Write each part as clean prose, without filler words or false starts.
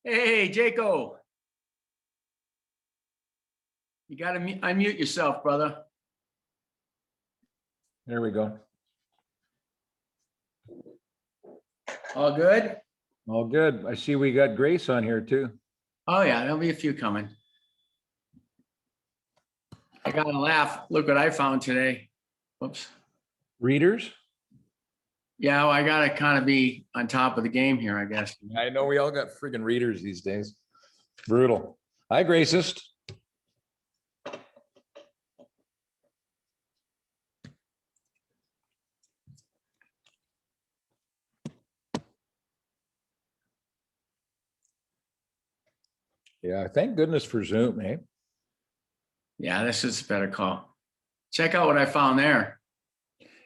Hey, Jaco. You got to unmute yourself, brother. There we go. All good? All good. I see we got Grace on here too. Oh, yeah, there'll be a few coming. I got to laugh. Look what I found today. Whoops. Readers? Yeah, well, I got to kind of be on top of the game here, I guess. I know we all got friggin' readers these days. Brutal. Hi, Gracist. Yeah, thank goodness for Zoom, eh? Yeah, this is a better call. Check out what I found there.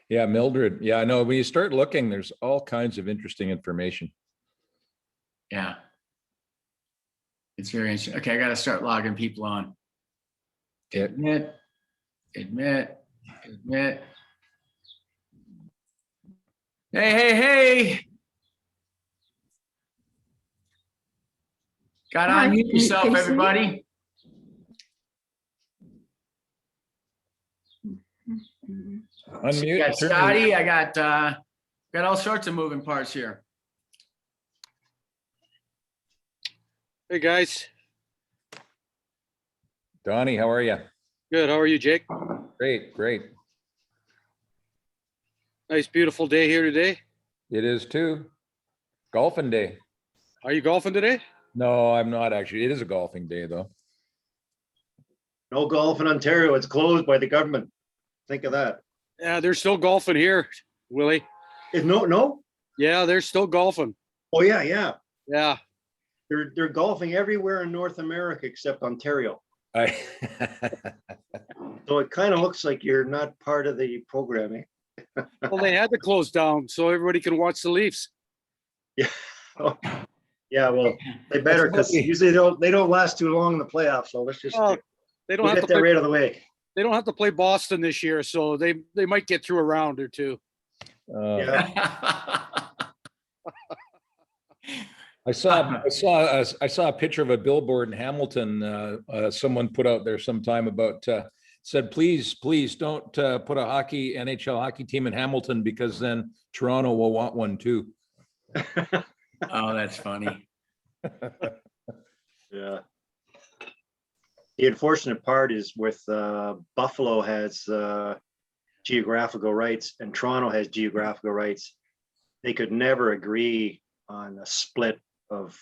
Yeah, Mildred. Yeah, I know. When you start looking, there's all kinds of interesting information. Yeah. It's very interesting. Okay, I got to start logging people on. Admit. Hey. Got to Hi, unmute yourself, can you see me? everybody. Unmute. Got Scotty. I got all sorts of moving parts here. Hey guys, Donnie, how are you? good. How are you, Jake? Great. Nice, beautiful day here today. It is too. Golfing day. Are you golfing today? No, I'm not actually. It is a golfing day though. No golf in Ontario. It's closed by the government. Think of that. Yeah, they're still golfing here, Willie. No. Yeah, they're still golfing. Oh yeah. Yeah, They're golfing everywhere in North America except Ontario. I So it kind of looks like you're not part of the programming. well, they had to close down so everybody can watch the Leafs. Oh, yeah, well, they better because usually they don't last too long in the playoffs. So let's just Oh, they don't we'll have get to that play. right out of the way. They don't have to play Boston this year, so they might get through a round or two. Yeah. I saw a picture of a billboard in Hamilton. Someone put out there sometime about said, please don't put a NHL hockey team in Hamilton because then Toronto will want one too. Oh, that's funny. Yeah. The unfortunate part is with Buffalo has geographical rights and Toronto has geographical rights. They could never agree on a split of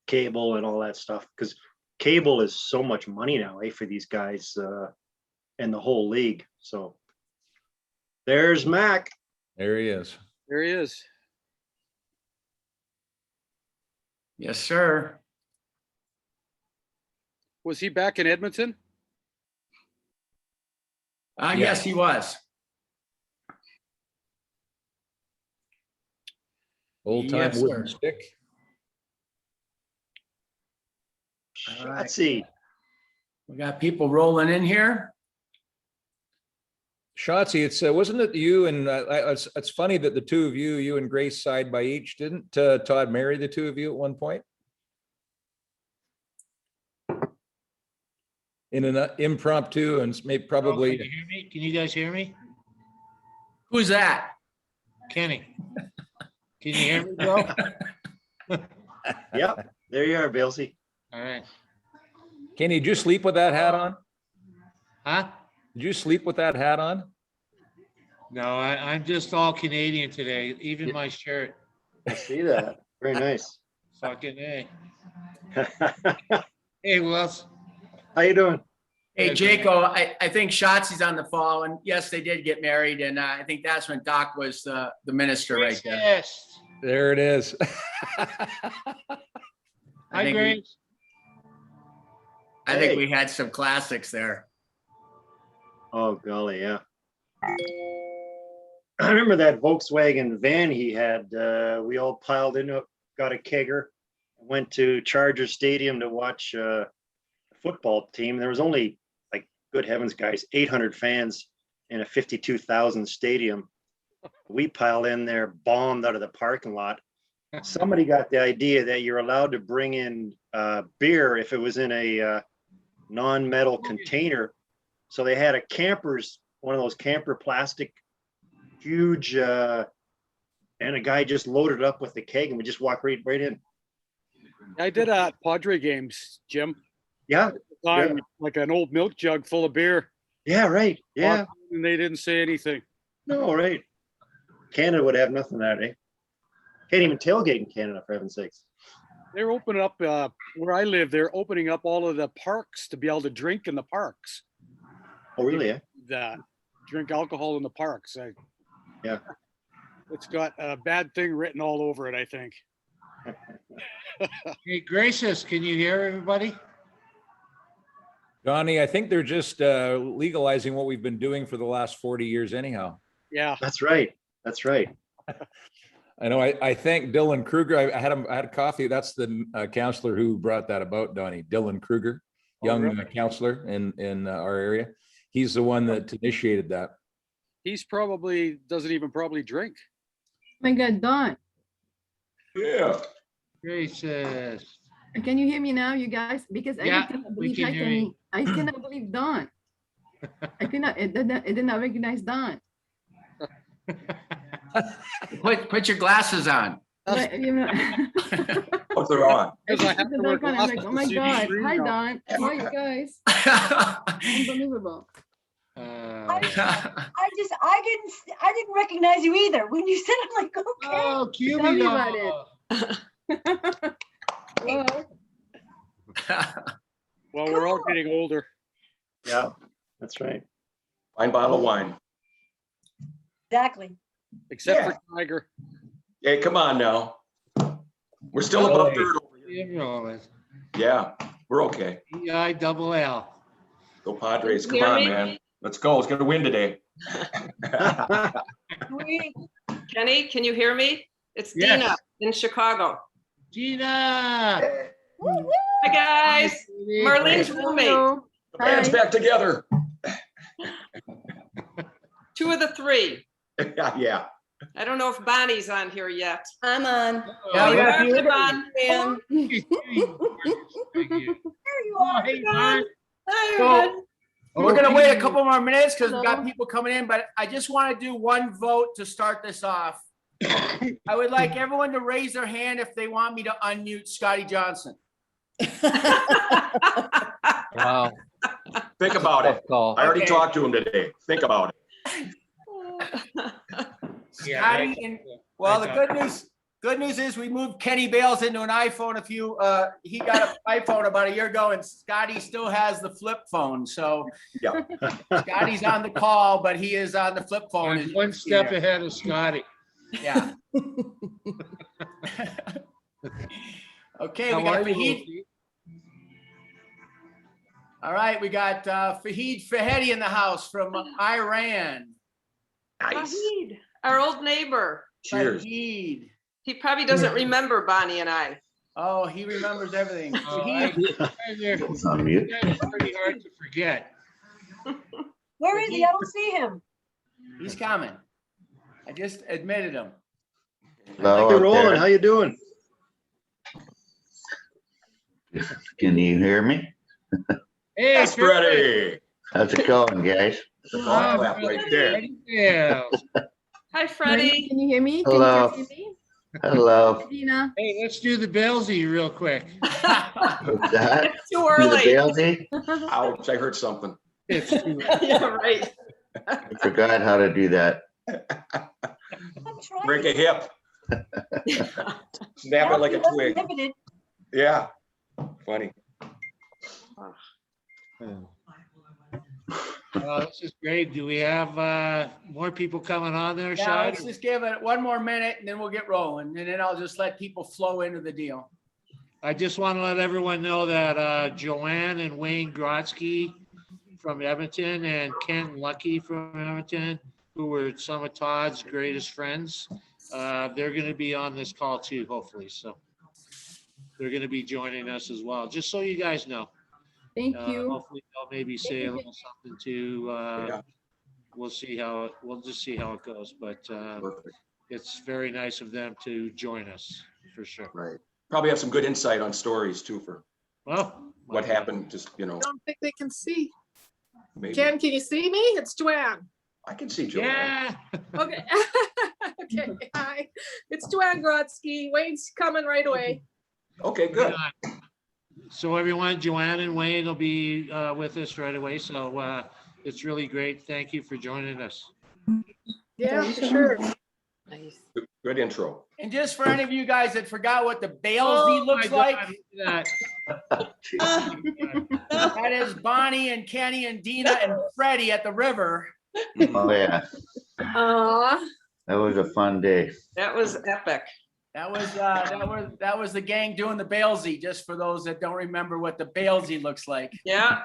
cable and all that stuff because cable is so much money now, for these guys and the whole league. So there's Mac. There he is. There he is. Yes, sir. Was he back in Edmonton? Yes, he was. Old time Yes, wooden sir. stick. All right. Let's see. We got people rolling in here. Shotzi, it's wasn't it you and it's funny that the two of you and Grace side by each. Didn't Todd marry the two of you at one point? In an impromptu and maybe probably. Can you hear me? Can you guys hear me? Who's that? Kenny. Can you hear me, bro? Yep, there you are, Bilsey. All right. Kenny, did you sleep with that hat on? Huh? Did you sleep with that hat on? No, I'm just all Canadian today, even my shirt. I see that. Very nice. Fucking A. Hey, Wills. How you doing? Hey, Good, Jaco, I think Shotzi's on the fall, and yes, they did get married, and I think that's when Doc was the minister right there. Yes. There it is. I think Grace. I think we had some classics there. Oh, golly, yeah. I remember that Volkswagen van he had. We all piled into it, got a kegger, went to Charger Stadium to watch a football team. There was only, like, good heavens, guys, 800 fans in a 52,000 stadium. We piled in there, bombed out of the parking lot, somebody got the idea that you're allowed to bring in beer if it was in a non-metal container. So they had one of those camper plastic, huge, and a guy just loaded it up with the keg and we just walked right in. I did at Padre games, Jim. Yeah, Time, like an old milk jug full of beer. yeah, right. Yeah, And they didn't say anything. no, right. Canada would have nothing that, eh? Can't even tailgate in Canada, for heaven's sakes. They're opening up where I live. They're opening up all of the parks to be able to drink in the parks. Oh, really, eh? That drink alcohol in the parks. Yeah. It's got a bad thing written all over it, I think. Hey, Gracious, can you hear everybody? Donnie, I think they're just legalizing what we've been doing for the last 40 years anyhow. Yeah. That's right. That's right. I know. I thank Dylan Kruger. I had a coffee. That's the counselor who brought that about, Donnie. Dylan Kruger, young really? counselor in our area. He's the one that initiated that. He's probably doesn't even probably drink. My God, Don, Yeah. Gracious. can you hear me now, you guys? Because I Yeah, cannot we believe can hear you. I cannot believe Don. It did not recognize Don. Put your glasses on. But, you know, What they're on. Because I have to wear I'm like, glasses oh my to see the God, screen hi now. Don, how are you guys? Unbelievable. Uh, I didn't recognize you either. When you said, I'm like, okay. Oh, Tell me about Cubie. Well, Well, we're all getting older. Yeah, that's right. Fine bottle of wine. Exactly. Except for Tiger. Hey, come on now. We're still above dirt over here. Yeah, we're okay. E-I-double-L. Go Padres. Come Hear on, me? man. Let's go. Let's get a win today. We, Kenny, can you hear me? It's Yes. Dina in Chicago. Gina. Hi, guys. Marlene's roommate. hello. The band's Hi. back together. 2 of the 3. Yeah. I don't know if Bonnie's on here yet. I'm on. Yeah, we got a few. Bon. And Thank you. there you Oh, are. hey, Mark. Hi, So- everyone. We're gonna wait a couple more minutes because we've got Hello. people coming in, but I just want to do one vote to start this off. I would like everyone to raise their hand if they want me to unmute Scotty Johnson. Wow. Think about it. Call. I already Okay. talked to him today. Think about it. Yeah, Scotty, and, well, the good news is we moved Kenny Bales into an iPhone he got an iPhone about a year ago and Scotty still has the flip phone. So Yeah. Scotty's on the call, but he is on the flip phone. I'm one step ahead of Scotty. Yeah. Okay, we How got are you, Fahid. Wolfie? All right, we got Fahid Fahedi in the house from Iran. Nice. Fahid, our old neighbor. Cheers. Fahid. He probably doesn't remember Bonnie and I. Oh, he remembers everything. Oh, Fahid, It's on mute. It's pretty hard to forget. Where is he? I don't see him. he's coming. I just admitted him. Like you're rolling. How you doing? Can you hear me? Hey, Yes, Freddie. How's it going, guys? Golf clap right there. Yeah. Hi, Freddie. Can you hear me? Hello. Can you hear me? Hello. Dina. Hey, let's do the Bellsy real quick. What's that? It's too Do the early. Bailsy? Ouch, I heard something. It's too- Yeah, right. I forgot how to do that. I'm trying. Break a hip. Snap it like a twig. Inhibited. Yeah. Funny. This is great. Do we have more people coming on there, Yeah, Shad? let's just give it one more minute and then we'll get rolling. And then I'll just let people flow into the deal. I just want to let everyone know that Joanne and Wayne Grotzky from Edmonton and Ken Lucky from Edmonton, who were some of Todd's greatest friends, they're going to be on this call too, hopefully. So they're going to be joining us as well, just so you guys know. Thank you. Hopefully they'll maybe say a little something to, Yeah. we'll just see how it goes, but Perfect. it's very nice of them to join us. for sure. Right. Probably have some good insight on stories too for Well, what happened, just, I don't think they can see. maybe. Ken, can you see me? It's Joanne. I can see Joanne. yeah. Okay. Okay, hi. It's Joanne Grodzki. Wayne's coming right away. Okay, good. So everyone, Joanne and Wayne will be with us right away. So it's really great. Thank you for joining us. Yeah, for sure. Nice. Good intro. And just for any of you guys that forgot what the Balesy Oh, looks my like, God, look at that. that is Bonnie and Kenny and Dina and Freddie at the river. Oh, yeah. Aw. That was a fun day. That was epic. That was the gang doing the Balesy, just for those that don't remember what the Balesy looks like. Yeah.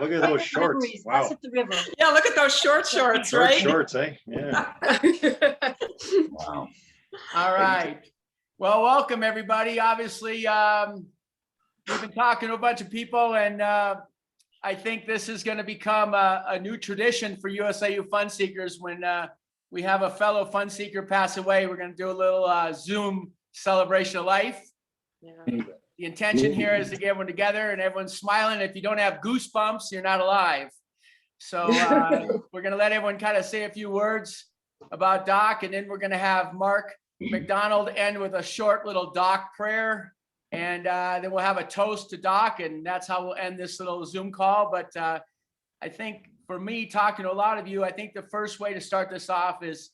Look at those shorts. Memories, Wow. Us at the river. Yeah, look at those shorts, Short right? shorts, eh? Yeah. Wow. All right. Well, welcome everybody. Obviously, we've been talking to a bunch of people, and I think this is going to become a new tradition for USIU Fun Seekers. When we have a fellow fun seeker pass away, we're going to do a little Zoom celebration of life. Yeah. The intention here is to get everyone together and everyone's smiling. If you don't have goosebumps, you're not alive. So we're going to let everyone kind of say a few words about Doc, and then we're going to have Mark McDonald end with a short little Doc prayer. And then we'll have a toast to Doc, and that's how we'll end this little Zoom call. But I think for me, talking to a lot of you, I think the first way to start this off is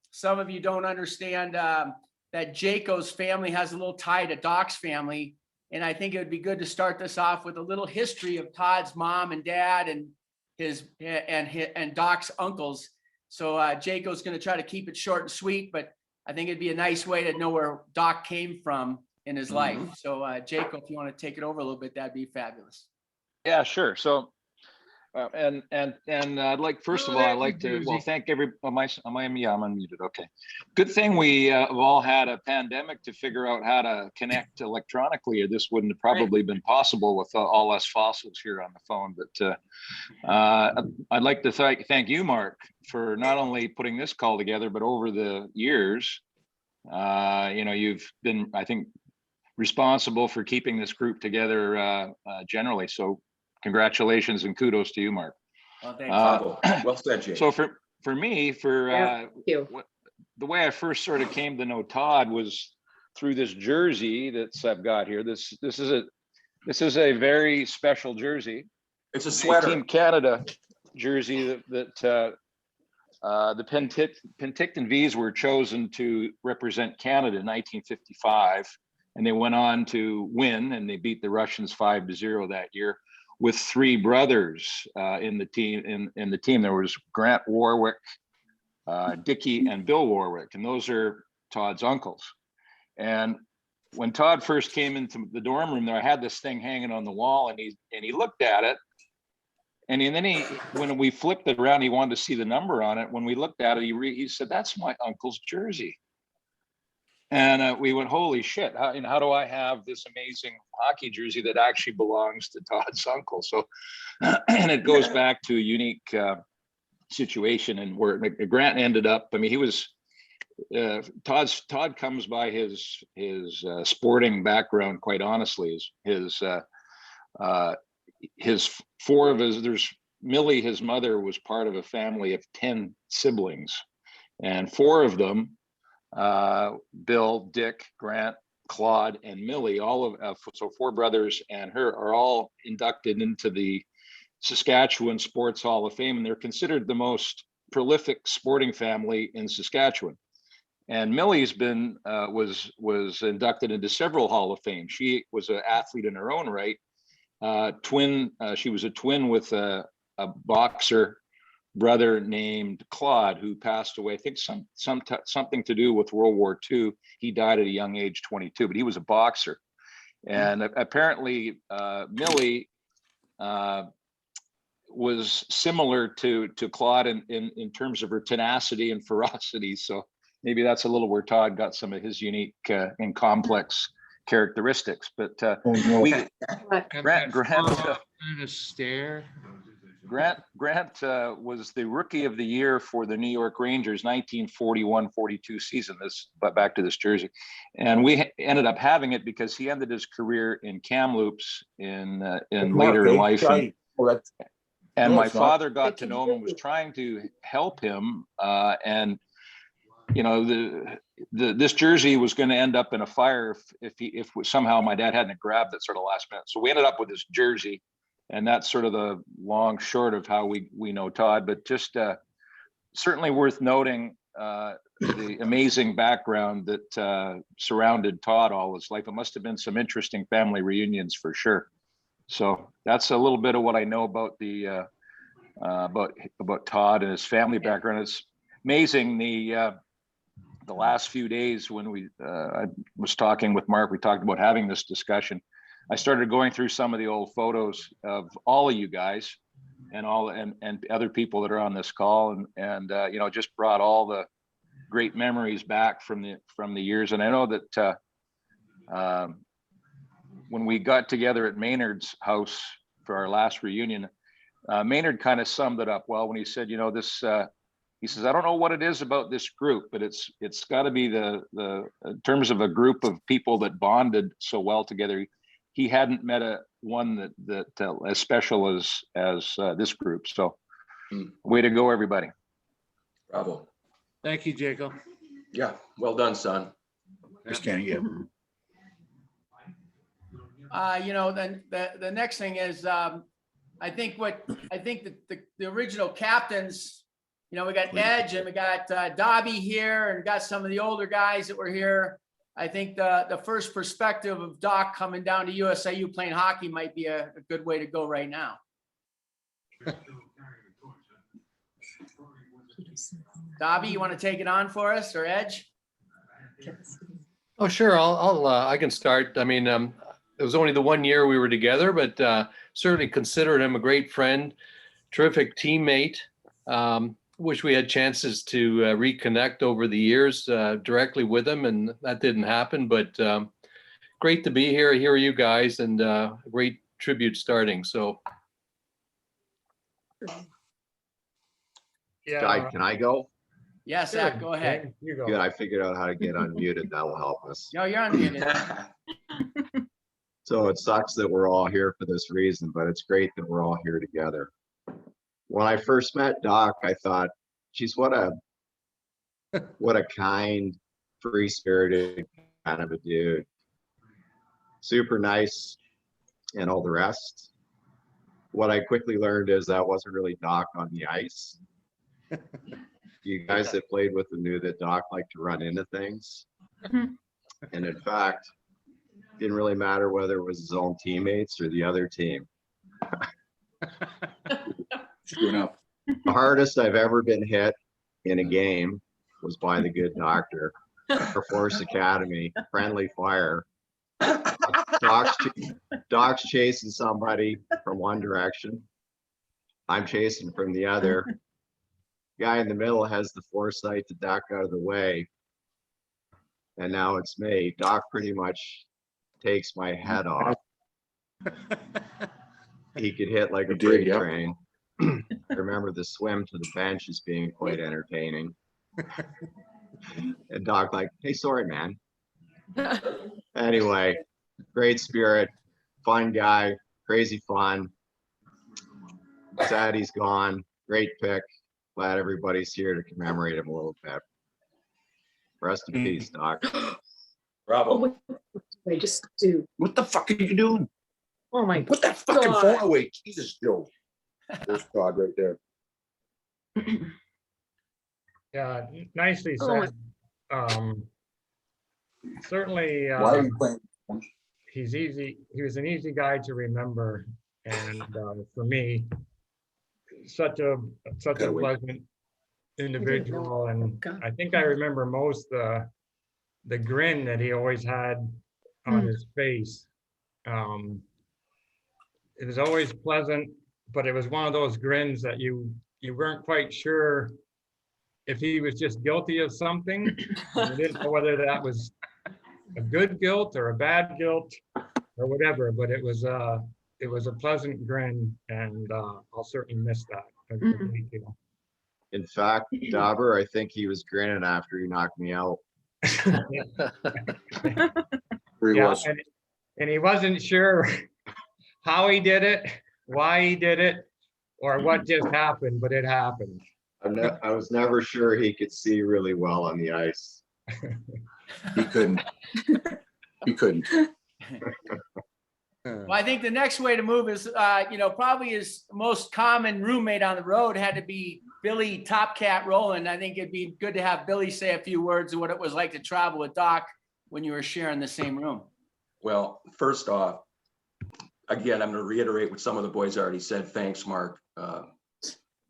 some of you don't understand that Jaco's family has a little tie to Doc's family. And I think it would be good to start this off with a little history of Todd's mom and dad and Doc's uncles. So Jaco's going to try to keep it short and sweet, but I think it'd be a nice way to know where Doc came from in his life. So Jaco, if you want to take it over a little bit, that'd be fabulous. Yeah, sure. So, and I'd like, first of all, I'd like to, well, thank I'm unmuted. Okay. Good thing we have all had a pandemic to figure out how to connect electronically, or this wouldn't have probably been possible with all us fossils here on the phone. But I'd like to thank you, Mark, for not only putting this call together, but over the years, you've been, I think, responsible for keeping this group together generally. So congratulations and kudos to you, Mark. Well, thanks. Well said, Jay. So for me, Thank you. the way I first sort of came to know Todd was through this jersey that's I've got here. This is a very special jersey. It's a sweater. Team Canada jersey that the Penticton V's were chosen to represent Canada in 1955, and they went on to win, and they beat the Russians 5-0 that year with three brothers in the team. In the team, there was Grant Warwick, Dickie, and Bill Warwick, and those are Todd's uncles. And when Todd first came into the dorm room there, I had this thing hanging on the wall, and he looked at it. And then when we flipped it around, he wanted to see the number on it. When we looked at it, he said, "That's my uncle's jersey." And we went, "Holy shit, how do I have this amazing hockey jersey that actually belongs to Todd's uncle?" So, and it goes back to a unique situation, and where Grant ended up, I mean, he was, Todd comes by his sporting background, quite honestly, his four of there's Millie, his mother, was part of a family of 10 siblings, and four of them, Bill, Dick, Grant, Claude, and Millie, so four brothers and her, are all inducted into the Saskatchewan Sports Hall of Fame, and they're considered the most prolific sporting family in Saskatchewan. And Millie's been was inducted into several Hall of Fame. She was an athlete in her own right. She was a twin with a boxer brother named Claude, who passed away, I think something to do with World War II. He died at a young age, 22, but he was a boxer. And apparently Millie was similar to Claude in terms of her tenacity and ferocity. So maybe that's a little where Todd got some of his unique and complex And characteristics. But that Grant kind of stare. Grant was the rookie of the year for the New York Rangers 1941-42 season. But back to this jersey, and we ended up having it because he ended his career in Kamloops in later life. And my father got to know him and was trying to help him. And you know, this jersey was going to end up in a fire if somehow my dad hadn't grabbed it sort of last minute. So we ended up with this jersey. And that's sort of the long short of how we know Todd, but just certainly worth noting the amazing background that surrounded Todd all his life. It must have been some interesting family reunions for sure. So that's a little bit of what I know about the about Todd and his family background. It's amazing the last few days when I was talking with Mark, we talked about having this discussion. I started going through some of the old photos of all of you guys and other people that are on this call, and you know, just brought all the great memories back from the years. And I know that when we got together at Maynard's house for our last reunion, Maynard kind of summed it up well when he said, you know, this. He says, I don't know what it is about this group, but it's got to be the in terms of a group of people that bonded so well together. He hadn't met one that as special as this group. So way to go, everybody. Bravo. Thank you, Jacob. Yeah, well done, son. Just can't get. You know, then the next thing is, I think that the original captains, you know, we got Edge and we got Dobby here, and we got some of the older guys that were here. I think the first perspective of Doc coming down to USAU playing hockey might be a good way to go right now. Dobby, you want to take it on for us, or Edge? Oh, sure. I can start. I mean, it was only the 1 year we were together, but certainly considered him a great friend, terrific teammate. Wish we had chances to reconnect over the years directly with him, and that didn't happen. But great to be here. Here are you guys, and a great tribute starting. So, Todd, can I go? Yes, Zach, go ahead. You go. Good. I figured out how to get unmuted. That will help us. No, you're unmuted. So it sucks that we're all here for this reason, but it's great that we're all here together. When I first met Doc, I thought, geez, what a kind, free-spirited kind of a dude. Super nice and all the rest. What I quickly learned is that wasn't really Doc on the ice. You guys that played with him knew that Doc liked to run into things. And in fact, it didn't really matter whether it was his own teammates or the other team. Screwing up. The hardest I've ever been hit in a game was by the good doctor for Force Academy, friendly fire. Doc's chasing somebody from one direction. I'm chasing from the other. Guy in the middle has the foresight to duck out of the way. And now it's me. Doc pretty much takes my head off. He could hit like a freight train. I remember the swim to the bench as being quite entertaining. And Doc like, hey, sorry, man. Anyway, great spirit, fun guy, crazy fun. Sad he's gone. Great pick. Glad everybody's here to commemorate him a little bit. Rest in peace, Doc. Bravo. Wait, just do. What the fuck are you doing? Oh my. Put that fucking God. phone away. Jesus, Joe. There's Todd right there. Yeah, nicely Oh, said. Certainly, Why are you playing? he's easy. He was an easy guy to remember, and for me, such a Gotta wait. pleasant individual. And I think I remember most the grin that he always had on his face. It was always pleasant, but it was one of those grins that you weren't quite sure if he was just guilty of something. You didn't know whether that was a good guilt or a bad guilt or whatever, but it was it was a pleasant grin, and I'll certainly miss that. a Mhm. great deal. In fact, Dauber, I think he was grinning after he knocked me out. He Yeah, was. and he wasn't sure how he did it, why he did it, or what just happened, but it happened. I was never sure he could see really well on the ice. He couldn't. He couldn't. Well, I think the next way to move is, probably his most common roommate on the road had to be Billy Top Cat Rowland. I think it'd be good to have Billy say a few words of what it was like to travel with Doc when you were sharing the same room. Well, first off, again, I'm going to reiterate what some of the boys already said. Thanks, Mark.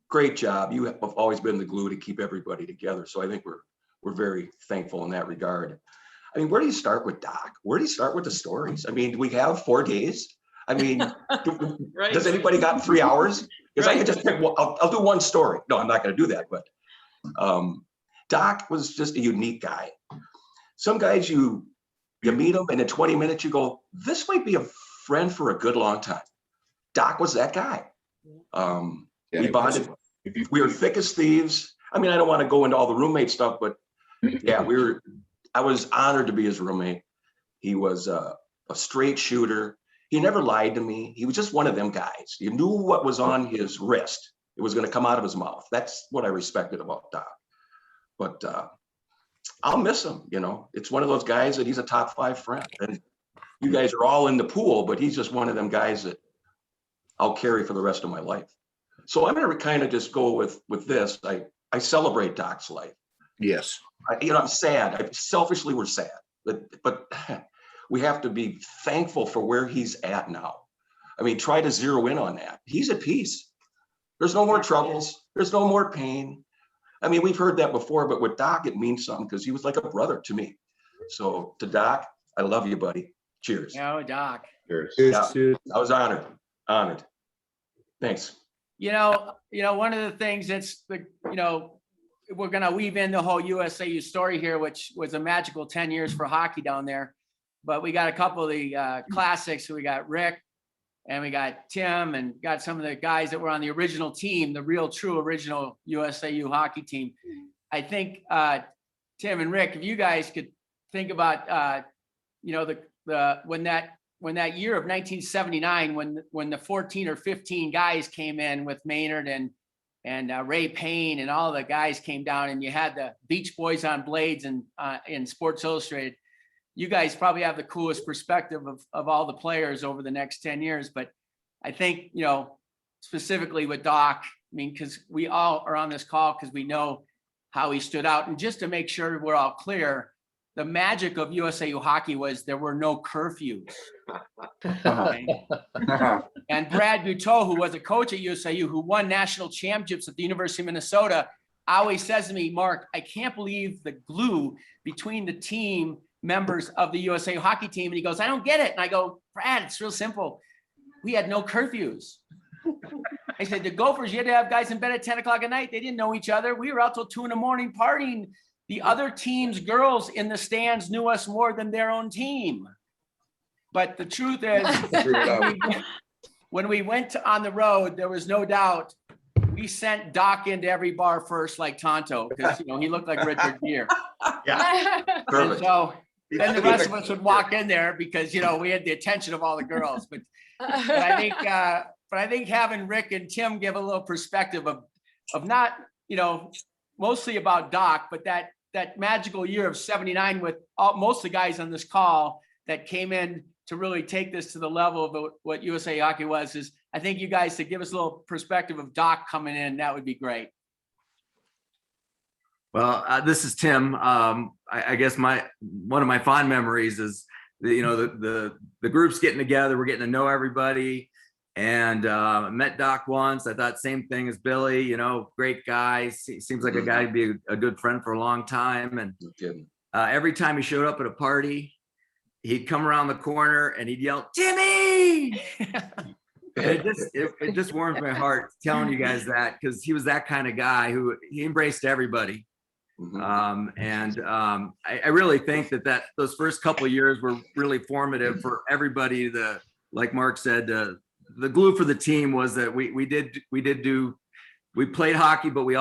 Great job. You have always been the glue to keep everybody together. So I think we're very thankful in that regard. I mean, where do you start with Doc? Where do you start with the stories? I mean, do we have 4 days? I mean, does anybody got 3 hours? Because I could just pick one, I'll do one story. No, I'm not going to do that. But Doc was just a unique guy. Some guys you meet them and in 20 minutes you go, this might be a friend for a good long time. Doc was that guy. We bonded. We were thick as thieves. I mean, I don't want to go into all the roommate stuff, but yeah, I was honored to be his roommate. He was a straight shooter. He never lied to me. He was just one of them guys. You knew what was on his wrist. It was going to come out of his mouth. That's what I respected about Doc. But I'll miss him. It's one of those guys that he's a top 5 friend. And you guys are all in the pool, but he's just one of them guys that I'll carry for the rest of my life. So I'm going to kind of just go with this. I celebrate Doc's life. Yes. I'm sad. Selfishly, we're sad, but we have to be thankful for where he's at now. I mean, try to zero in on that. He's at peace. There's no more troubles. There's no more pain. I mean, we've heard that before, but with Doc, it means something because he was like a brother to me. So to Doc, I love you, buddy. Cheers. No, Doc. Cheers. Yeah, I was honored. Honored. Thanks. One of the things that's we're going to weave in the whole USAU story here, which was a magical 10 years for hockey down there. But we got a couple of the classics. So we got Rick and we got Tim and got some of the guys that were on the original team, the real true original USAU hockey team. I think Tim and Rick, if you guys could think about, when that year of 1979, when the 14 or 15 guys came in with Maynard and Ray Payne and all the guys came down, and you had the Beach Boys on blades and in Sports Illustrated. You guys probably have the coolest perspective of all the players over the next 10 years. But I think, specifically with Doc, I mean, because we all are on this call because we know how he stood out. And just to make sure we're all clear, the magic of USAU hockey was there were no curfews. Okay? And Brad Buteau, who was a coach at USAU, who won national championships at the University of Minnesota, always says to me, Mark, I can't believe the glue between the team members of the USAU hockey team. And he goes, I don't get it. And I go, Brad, it's real simple. We had no curfews. I said, the Gophers, you had to have guys in bed at 10 o'clock at night. They didn't know each other. We were out till 2 a.m. partying. The other team's girls in the stands knew us more than their own team. But the truth is, when we went on the road, there was no doubt we sent Doc into every bar first, like Tonto, because he looked like Richard Gere. Yeah. And so then the rest of us would walk in there because we had the attention of all the girls. But I think having Rick and Tim give a little perspective of not mostly about Doc, but that magical year of 79 with most of the guys on this call that came in to really take this to the level of what USA Hockey was, is I think you guys to give us a little perspective of Doc coming in, that would be great. Well, this is Tim. I guess one of my fond memories is the group's getting together. We're getting to know everybody. And I met Doc once. I thought same thing as Billy, great guy. Seems like a guy to be a good friend for a long time. And every time he showed up at a party, he'd come around the corner and he'd yell, Timmy! It just warms my heart telling you guys that, because he was that kind of guy who he embraced everybody. I really think that those first couple of years were really formative for everybody, like Mark said, the glue for the team was that we played hockey, but we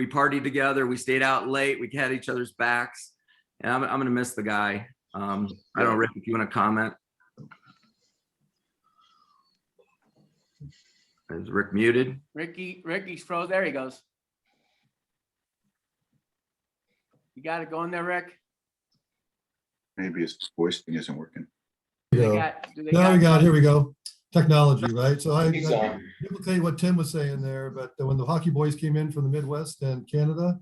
partied together. We stayed out late. We had each other's backs. And I'm going to miss the guy. I don't know, Rick, if you want to comment. Is Rick muted? Ricky's froze. There he goes. You got it going there, Rick? Maybe his voice thing isn't working. Here we go. Technology, right? So I duplicate what Tim was saying there, but when the hockey boys came in from the Midwest and Canada,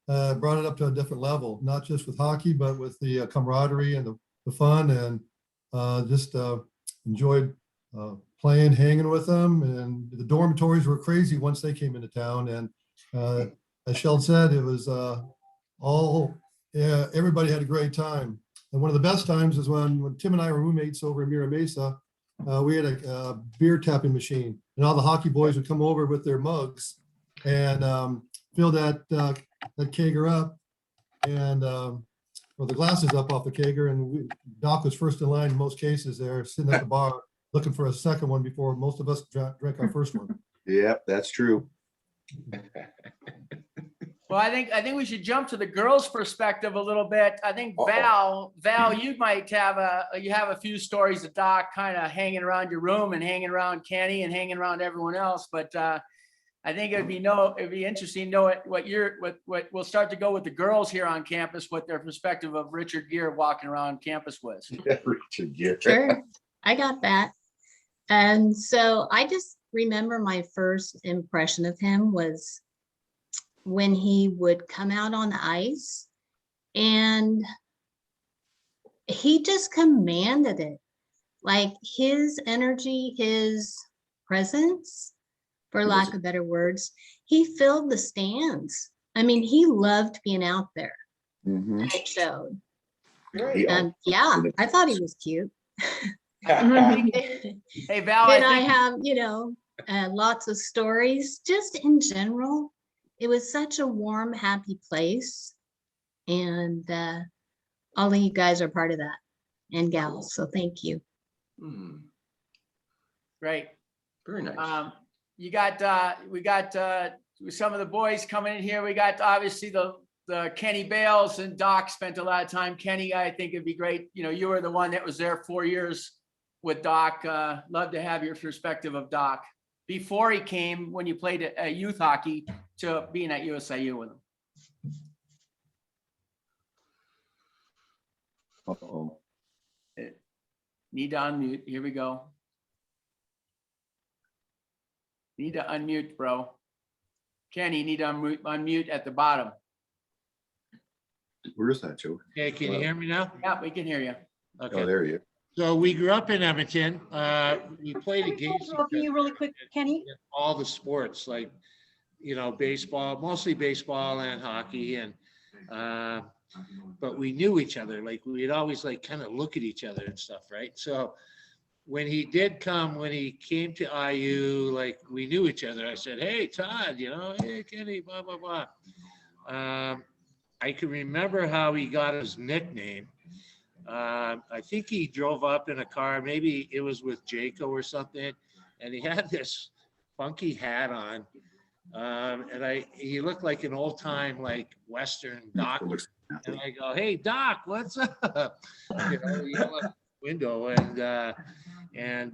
brought it up to a different level, not just with hockey, but with the camaraderie and the fun, and just enjoyed playing, hanging with them. And the dormitories were crazy once they came into town. And as Sheldon said, it was everybody had a great time. And one of the best times is when Tim and I were roommates over in Mira Mesa. We had a beer tapping machine, and all the hockey boys would come over with their mugs and fill that kegger up, and or the glasses up off the kegger. And Doc was first in line in most cases there, sitting at the bar looking for a second one before most of us drank our first one. Yep, that's true. Well, I think we should jump to the girls' perspective a little bit. I think Val, you might have a few stories of Doc kind of hanging around your room and hanging around Kenny and hanging around everyone else. But I think it'd be interesting to know what we'll start to go with the girls here on campus, what their perspective of Richard Gere walking around campus was. Richard Gere. Sure, I got that. And so I just remember my first impression of him was when he would come out on the ice and he just commanded it. Like his energy, his presence, for lack of better words, he filled the stands. I mean, he loved being out there. Mm-hmm. It showed. And yeah, I thought he was cute. Hey, Val, and I have, lots of stories just in general. It was such a warm, happy place. And all of you guys are part of that, and gals. So thank you. Great. Very nice. We got some of the boys coming in here. We got obviously the Kenny Bales, and Doc spent a lot of time. Kenny, I think it'd be great. You were the one that was there 4 years with Doc. Love to have your perspective of Doc before he came, when you played youth hockey, to being at USIU with him. Uh-oh. Need to unmute. Here we go. Need to unmute, bro. Kenny, you need to unmute at the bottom. Where is that, Joe? Okay, can you hear me now? Yeah, we can hear you. Okay. Oh, there you go. So we grew up in Edmonton. We played Can I against interrupt you really quick, Kenny? all the sports, like, baseball, mostly baseball and hockey. And, but we knew each other. Like we'd always kind of look at each other and stuff. Right. So when he came to IU, we knew each other. I said, "Hey, Todd, hey, Kenny, blah, blah, blah." I can remember how he got his nickname. I think he drove up in a car, maybe it was with Jaco or something, and he had this funky hat on. And he looked like an old time, Western doctor. And I go, "Hey, Doc, what's up?" Yell out the window, and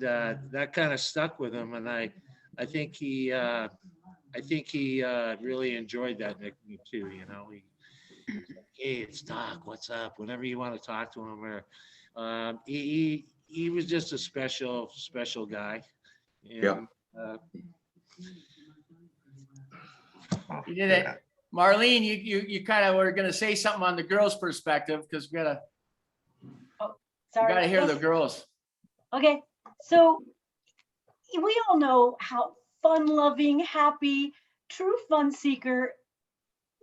that kind of stuck with him. And I think he really enjoyed that nickname too. Hey, it's Doc, what's up? Whenever you want to talk to him, or he was just a special guy. And, yeah. You did it. Marlene, you kind of were going to say something on the girls' perspective, because we got to hear the girls. Okay, so we all know how fun-loving, happy, true fun seeker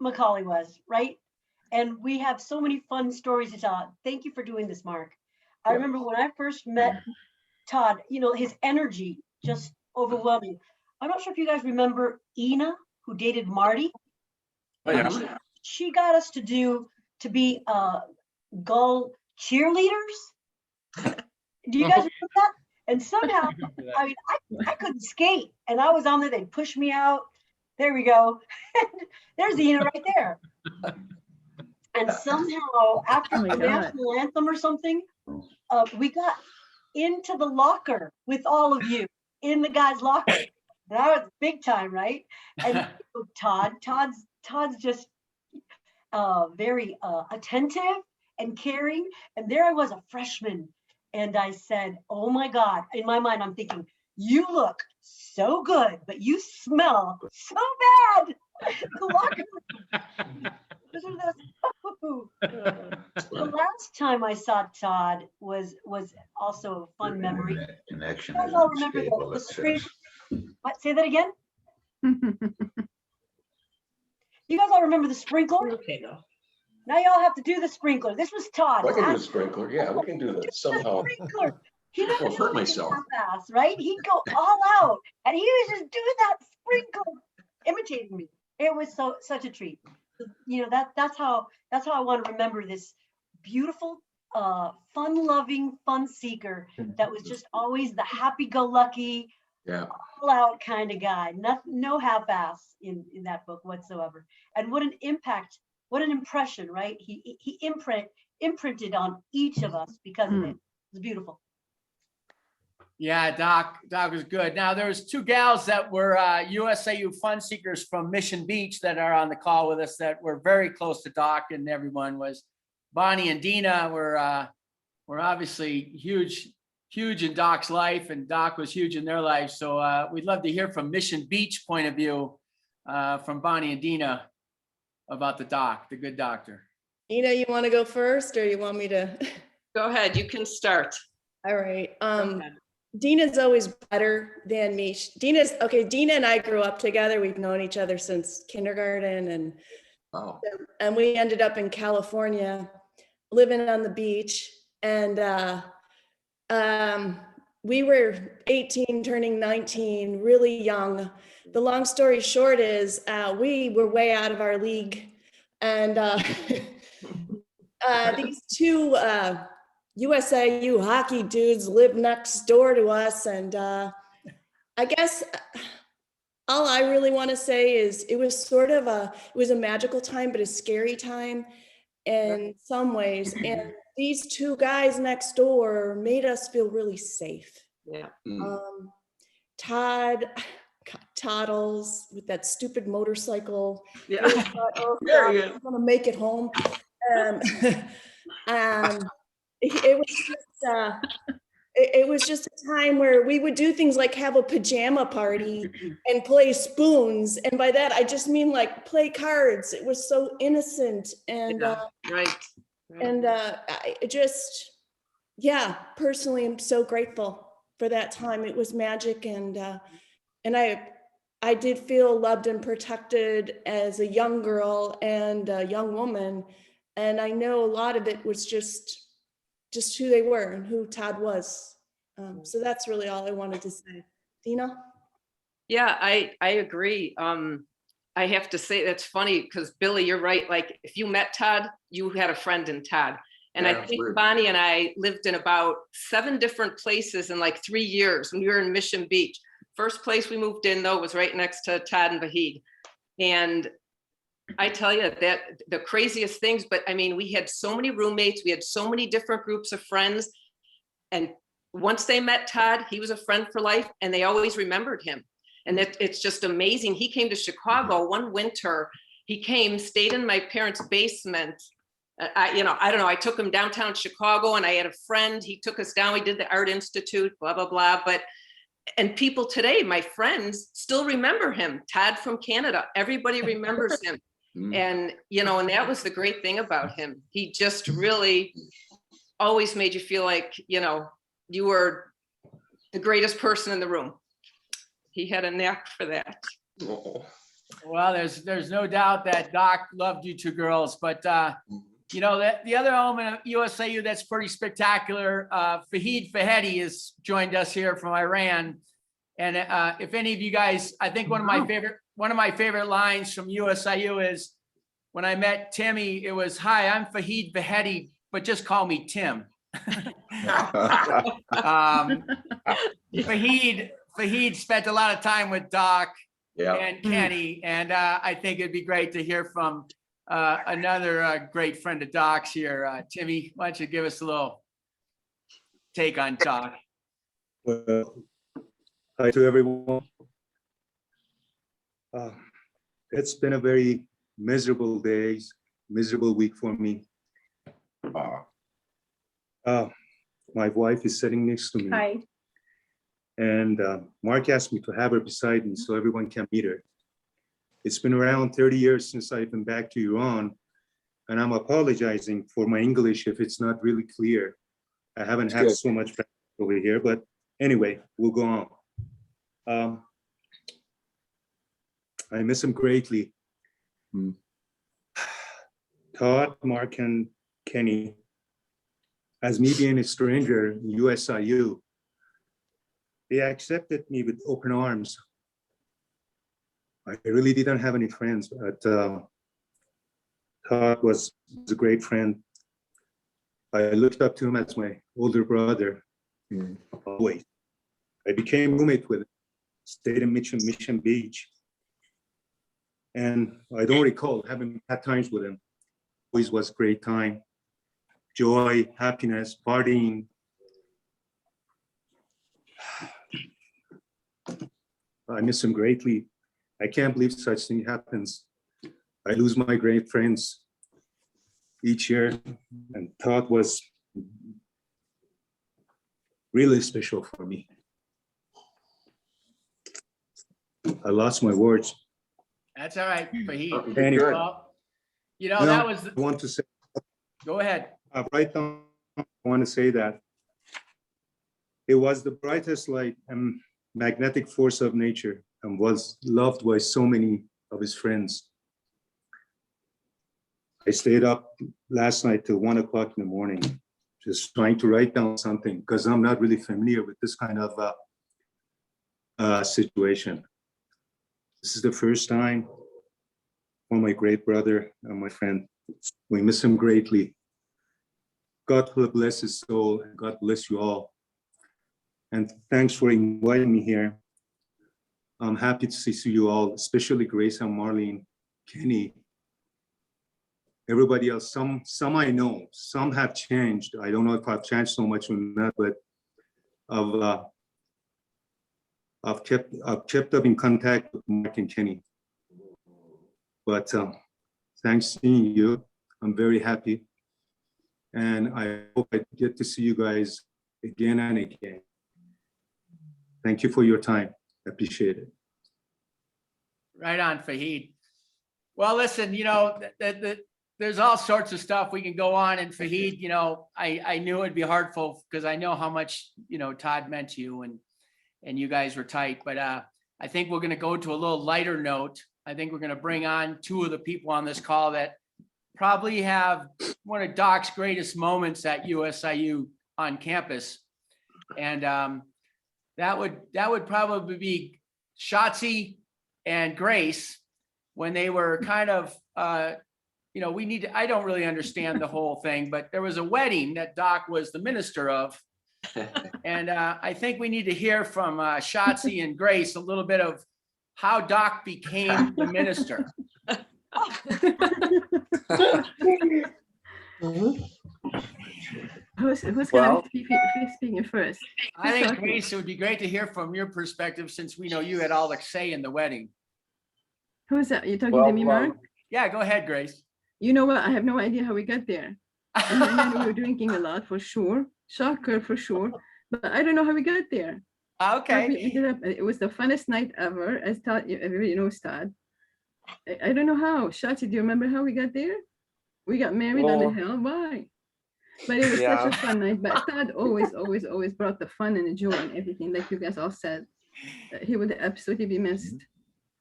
McAuley was, right? And we have so many fun stories to tell. Thank you for doing this, Mark. I remember when I first met Todd, his energy just overwhelming. I'm not sure if you guys remember Ina, who dated Marty. Oh, yeah. She got us to be Gull cheerleaders. Do you guys remember that? And somehow, I mean, I couldn't skate, and I was on there. They'd push me out. There we go. There's Ina right there. And somehow, after Oh my the God. national anthem or something, we got into the locker with all of you in the guys' locker. That was big time, right? And Todd's just very attentive and caring. And there I was, a freshman, and I said, "Oh my God!" In my mind, I'm thinking, "You look so good, but you smell so bad." The locker room. The last time I saw Todd was also a fun memory. Connection. You guys all remember the sprinkler? What? Say that again? You guys all remember the sprinkler? Okay, though. Now y'all have to do the sprinkler. This was Todd. I can do a sprinkler. Yeah, we can do that somehow. Sprinkler. He I'll hurt myself. half-ass, right? He'd go all out, and he was just doing that sprinkle, imitating me. It was such a treat. You know, that's how I want to remember this beautiful, fun-loving, fun seeker that was just always the happy-go-lucky, Yeah. all-out kind of guy. No half-ass in that book whatsoever. And what an impact, what an impression, right? He imprinted on each of us because of it. It was beautiful. Yeah, Doc was good. Now, there's two gals that were USAU fun seekers from Mission Beach that are on the call with us that were very close to Doc, and everyone was Bonnie and Dina were obviously huge in Doc's life, and Doc was huge in their life. So we'd love to hear from Mission Beach point of view from Bonnie and Dina about the Doc, the good doctor. Dina, you want to go first, or you want me to? Go ahead, you can start. All right. Dina's always better than me. Dina and I grew up together. We've known each other since kindergarten, and we ended up in California living on the beach. And we were 18, turning 19, really young. The long story short is we were way out of our league. And these two USAU hockey dudes live next door to us. And I guess all I really want to say is it was a magical time, but a scary time in some ways. And these two guys next door made us feel really safe. Yeah. Toddles with that stupid motorcycle. Yeah. Oh, God, I'm gonna make it home. It was just a time where we would do things like have a pajama party and play spoons. And by that, I just mean like play cards. It was so innocent. And right. And I just, personally, I'm so grateful for that time. It was magic. And I did feel loved and protected as a young girl and a young woman. And I know a lot of it was just who they were and who Todd was. So that's really all I wanted to say. Dina? Yeah, I agree. I have to say that's funny because Billy, you're right. Like if you met Todd, you had a friend in Todd. And I think Bonnie and I lived in about 7 different places in like 3 years when we were in Mission Beach. First place we moved in though was right next to Todd and Vahid. And I tell you that the craziest things, but I mean, we had so many roommates, we had so many different groups of friends. And once they met Todd, he was a friend for life and they always remembered him. And it's just amazing. He came to Chicago one winter. He came, stayed in my parents' basement. I don't know. I took him downtown Chicago and I had a friend. He took us down. We did the Art Institute, blah, blah, blah. And people today, my friends, still remember him. Todd from Canada. Everybody remembers him. And, and that was the great thing about him. He just really always made you feel like, you were the greatest person in the room. He had a knack for that. Well, there's no doubt that Doc loved you two girls, but the other element of USAU that's pretty spectacular, Fahid Fahedi has joined us here from Iran. And if any of you guys, I think one of my favorite lines from USIU is when I met Timmy, it was, "Hi, I'm Fahid Fahedi, but just call me Tim." Fahid spent a lot of time with Doc Yeah. and Kenny, and I think it'd be great to hear from another great friend of Doc's here. Timmy, why don't you give us a little take on Doc? Well, hi to everyone. It's been a very miserable week for me. My wife is sitting next to me. Hi. And Mark asked me to have her beside me so everyone can meet her. It's been around 30 years since I've been back to Iran, and I'm apologizing for my English if it's not really clear. I haven't had so much practice over here, but anyway, we'll go on. I miss him greatly. Todd, Mark, and Kenny, as me being a stranger in USIU, they accepted me with open arms. I really didn't have any friends, but Todd was a great friend. I looked up to him as my older brother. Always. I became roommate with him, stayed in Mission Beach. And I don't recall having had times with him. Always was a great time. Joy, happiness, partying. I miss him greatly. I can't believe such thing happens. I lose my great friends each year, and Todd was really special for me. I lost my words. That's all right, Fahid. Anyway. Well, you know, that was. I want to say. Go ahead. Right now, I want to say that it was the brightest light and magnetic force of nature, and was loved by so many of his friends. I stayed up last night till 1 o'clock in the morning, just trying to write down something, because I'm not really familiar with this kind of situation. This is the first time for my great brother and my friend. We miss him greatly. God will bless his soul, and God bless you all. And thanks for inviting me here. I'm happy to see you all, especially Grace and Marlene, Kenny, everybody else. Some I know, some have changed. I don't know if I've changed so much or not, but I've kept up in contact with Mark and Kenny. But thanks seeing you. I'm very happy. And I hope I get to see you guys again and again. Thank you for your time. I appreciate it. Right on, Fahid. Well, listen, you know, there's all sorts of stuff we can go on. And Fahid, you know, I knew it'd be hurtful because I know how much, you know, Todd meant to you and you guys were tight. But I think we're going to go to a little lighter note. I think we're going to bring on two of the people on this call that probably have one of Doc's greatest moments at USIU on campus. And that would probably be Shotzi and Grace when they were kind of, you know, I don't really understand the whole thing, but there was a wedding that Doc was the minister of. And I think we need to hear from Shotzi and Grace a little bit of how Doc became the minister. Who's going to be speaking first? I think, Grace, it would be great to hear from your perspective since we know you had all the say in the wedding. Who's that? You talking to me, Mark? Yeah, go ahead, Grace. You know what? I have no idea how we got there. And I know we were drinking a lot for sure. Shocker for sure. But I don't know how we got there. Okay. We ended up, it was the funnest night ever, as Todd, everybody knows Todd. I don't know how. Shotzi, do you remember how we got there? We got married on the hill. Why? But it was such a fun night. But Todd always brought the fun and the joy and everything, like you guys all said. He would absolutely be missed.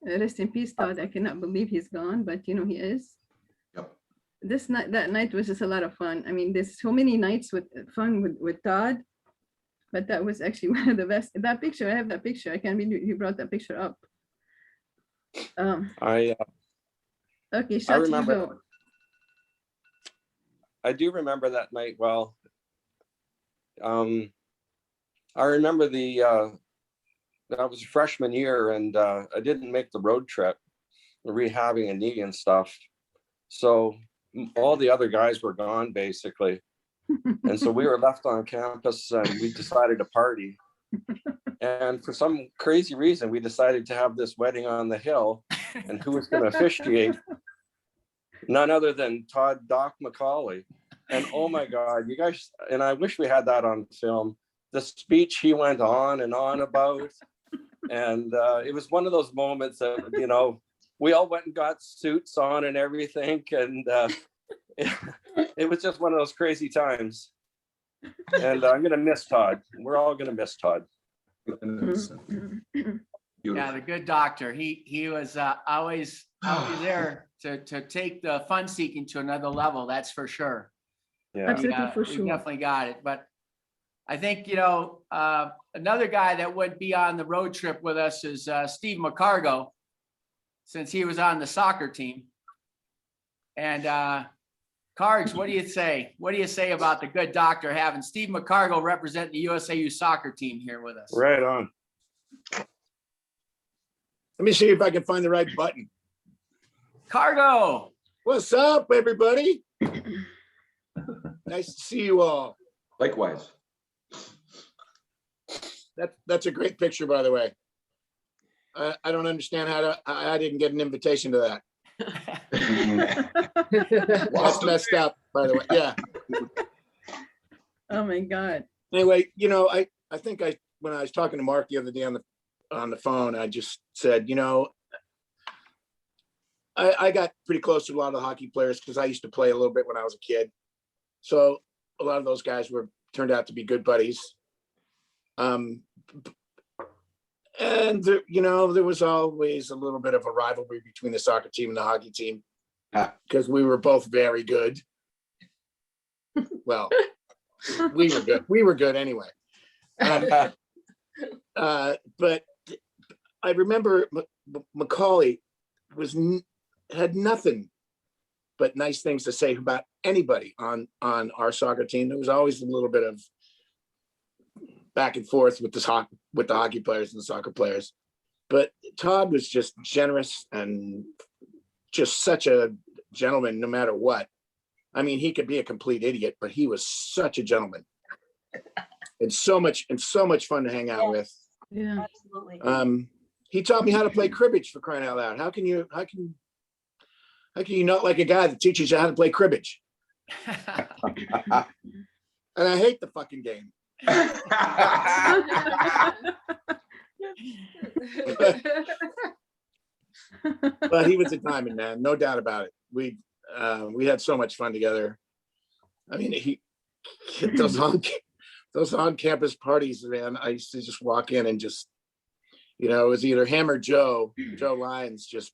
Rest in peace, Todd. I cannot believe he's gone, but you know he is. Yep. That night was just a lot of fun. I mean, there's so many nights with fun with Todd, but that was actually one of the best. That picture, I have that picture. I can't believe you brought that picture up. Okay, Shotzi, remember. you go. I do remember that night well. I remember that was freshman year, and I didn't make the road trip, rehabbing a knee and stuff. So all the other guys were gone basically. And so we were left on campus and we decided to party. And for some crazy reason, we decided to have this wedding on the hill. And who was going to officiate? None other than Todd Doc McAuley. And oh my God, you guys, and I wish we had that on film, the speech he went on and on about. And it was one of those moments that, you know, we all went and got suits on and everything. And it was just one of those crazy times. And I'm going to miss Todd. We're all going to miss Todd. Yeah, the good doctor. He was always there to take the fun seeking to another level. That's for sure. Yeah, absolutely, for We sure. definitely got it. But I think, you know, another guy that would be on the road trip with us is Steve McCargo, since he was on the soccer team. And Cargs, what do you say? What do you say about the good doctor having Steve McCargo represent the USAU soccer team here with us? Right on. Let me see if I can find the right button. Cargo. What's up, everybody? Nice to see you all. Likewise. That's a great picture, by the way. I don't understand how I didn't get an invitation to that. That's messed up, by the way. Yeah. Oh my God. Anyway, you know, I think when I was talking to Mark the other day on the phone, I just said, you know, I got pretty close to a lot of the hockey players because I used to play a little bit when I was a kid. So a lot of those guys turned out to be good buddies. And you know, there was always a little bit of a rivalry between the soccer team and the hockey team because we were both very good. Well, we were good. We were good anyway. But I remember McAuley had nothing but nice things to say about anybody on our soccer team. There was always a little bit of back and forth with the hockey players and the soccer players. But Todd was just generous and just such a gentleman no matter what. I mean, he could be a complete idiot, but he was such a gentleman. And so much fun to hang out with. Yeah. Absolutely. He taught me how to play cribbage, for crying out loud. How can you not like a guy that teaches you how to play cribbage? And I hate the fucking game. But he was a diamond, man, no doubt about it. We had so much fun together. I mean, those on-campus parties, man. I used to just walk in and just, you know, it was either him or Joe Lyons just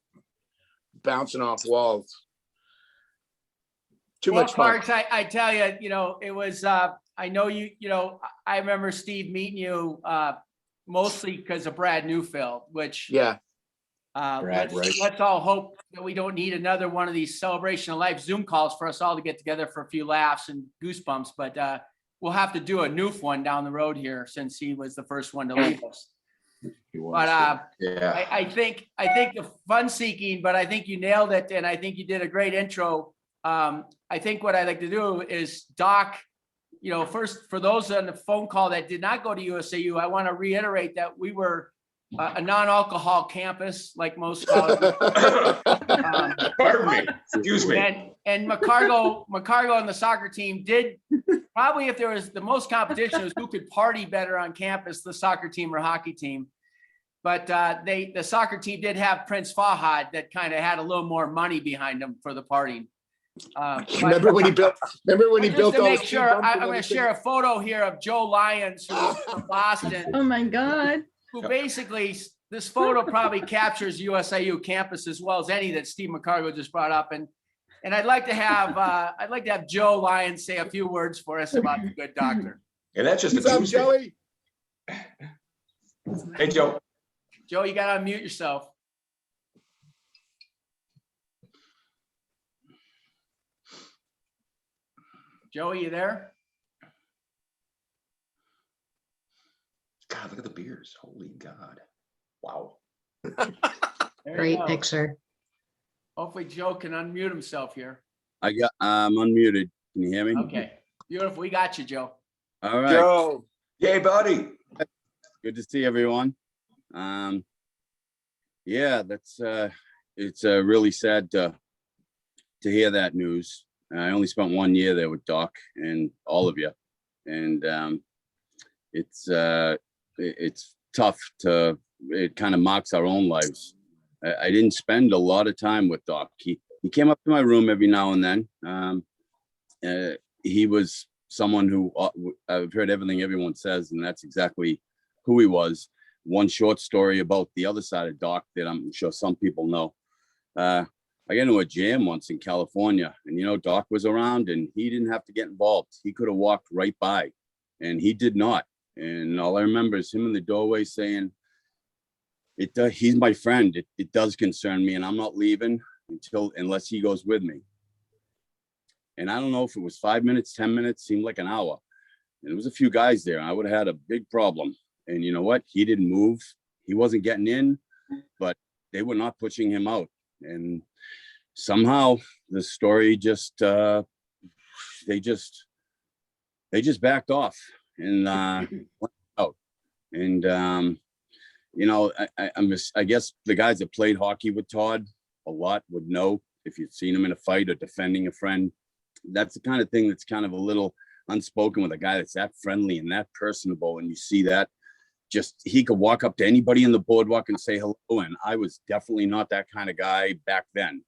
bouncing off walls. Too much fun. Parks, I tell you, you know, it was. I know you know, I remember Steve meeting you mostly because of Brad Newfield, which let's all hope that we don't need another one of these celebration of life Zoom calls for us all to get together for a few laughs and goosebumps. But we'll have to do a Noof one down the road here since he was the first one to leave us. But I think the fun seeking, but I think you nailed it, and I think you did a great intro. I think what I'd like to do is, Doc, you know, first, for those on the phone call that did not go to USAU, I want to reiterate that we were a non-alcohol campus, like most colleges. Pardon me. Excuse me. And McCargo and the soccer team did probably, if there was the most competition, was who could party better on campus, the soccer team or hockey team. But the soccer team did have Prince Fahad that kind of had a little more money behind them for the partying. Remember when he built all to make those sure, I'm going to share a photo here of Joe Lyons, who's from Boston. Oh my God. Who basically, this photo probably captures USAU campus as well as any that Steve McCargo just brought up. And I'd like to have Joe Lyons say a few words for us about the good doctor. And that's just What's up, Joey? Hey, Joe. Joe, you got to unmute yourself. Joey, you there? Holy God. Wow. There you Great go. picture. Hopefully Joe can unmute himself here. I'm unmuted. Can you hear me? Okay, beautiful. We got you, Joe. All right. Joe. Yay, buddy. Good to see everyone. Yeah, that's it's really sad to hear that news. I only spent 1 year there with Doc and all of you, and it's tough to. It kind of marks our own lives. I didn't spend a lot of time with Doc. He came up to my room every now and then. He was someone who I've heard everything everyone says, and that's exactly who he was. One short story about the other side of Doc that I'm sure some people know. I got into a jam once in California, and Doc was around, and he didn't have to get involved. He could have walked right by, and he did not. And all I remember is him in the doorway saying, he's my friend. It does concern me, and I'm not leaving unless he goes with me. And I don't know if it was 5 minutes, 10 minutes, seemed like an hour. And there was a few guys there. I would have had a big problem. And you know what? He didn't move. He wasn't getting in, but they were not pushing him out. And somehow the story just, they just backed off and went out. And, I guess the guys that played hockey with Todd a lot would know if you've seen him in a fight or defending a friend. That's the kind of thing that's kind of a little unspoken with a guy that's that friendly and that personable. And you see that he could walk up to anybody in the boardwalk and say hello. And I was definitely not that kind of guy back then.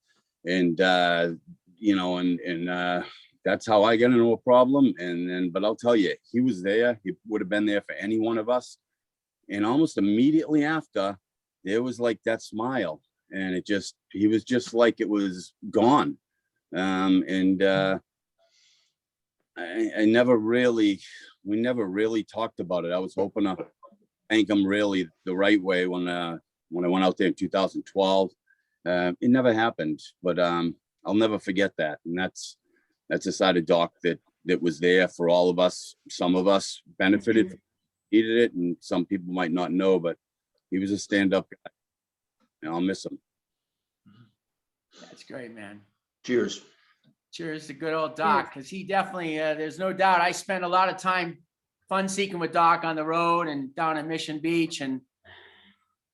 And, that's how I get into a problem. But I'll tell you, he was there. He would have been there for any one of us. And almost immediately after, there was like that smile. And he was just like it was gone. I never really, we never really talked about it. I was hoping to thank him really the right way when I went out there in 2012. It never happened, but I'll never forget that. And that's a side of Doc that was there for all of us. Some of us benefited, needed it, and some people might not know, but he was a stand-up guy. And I'll miss him. That's great, man. Cheers. Cheers to good old Doc, because he definitely, there's no doubt, I spent a lot of time fun seeking with Doc on the road and down at Mission Beach, and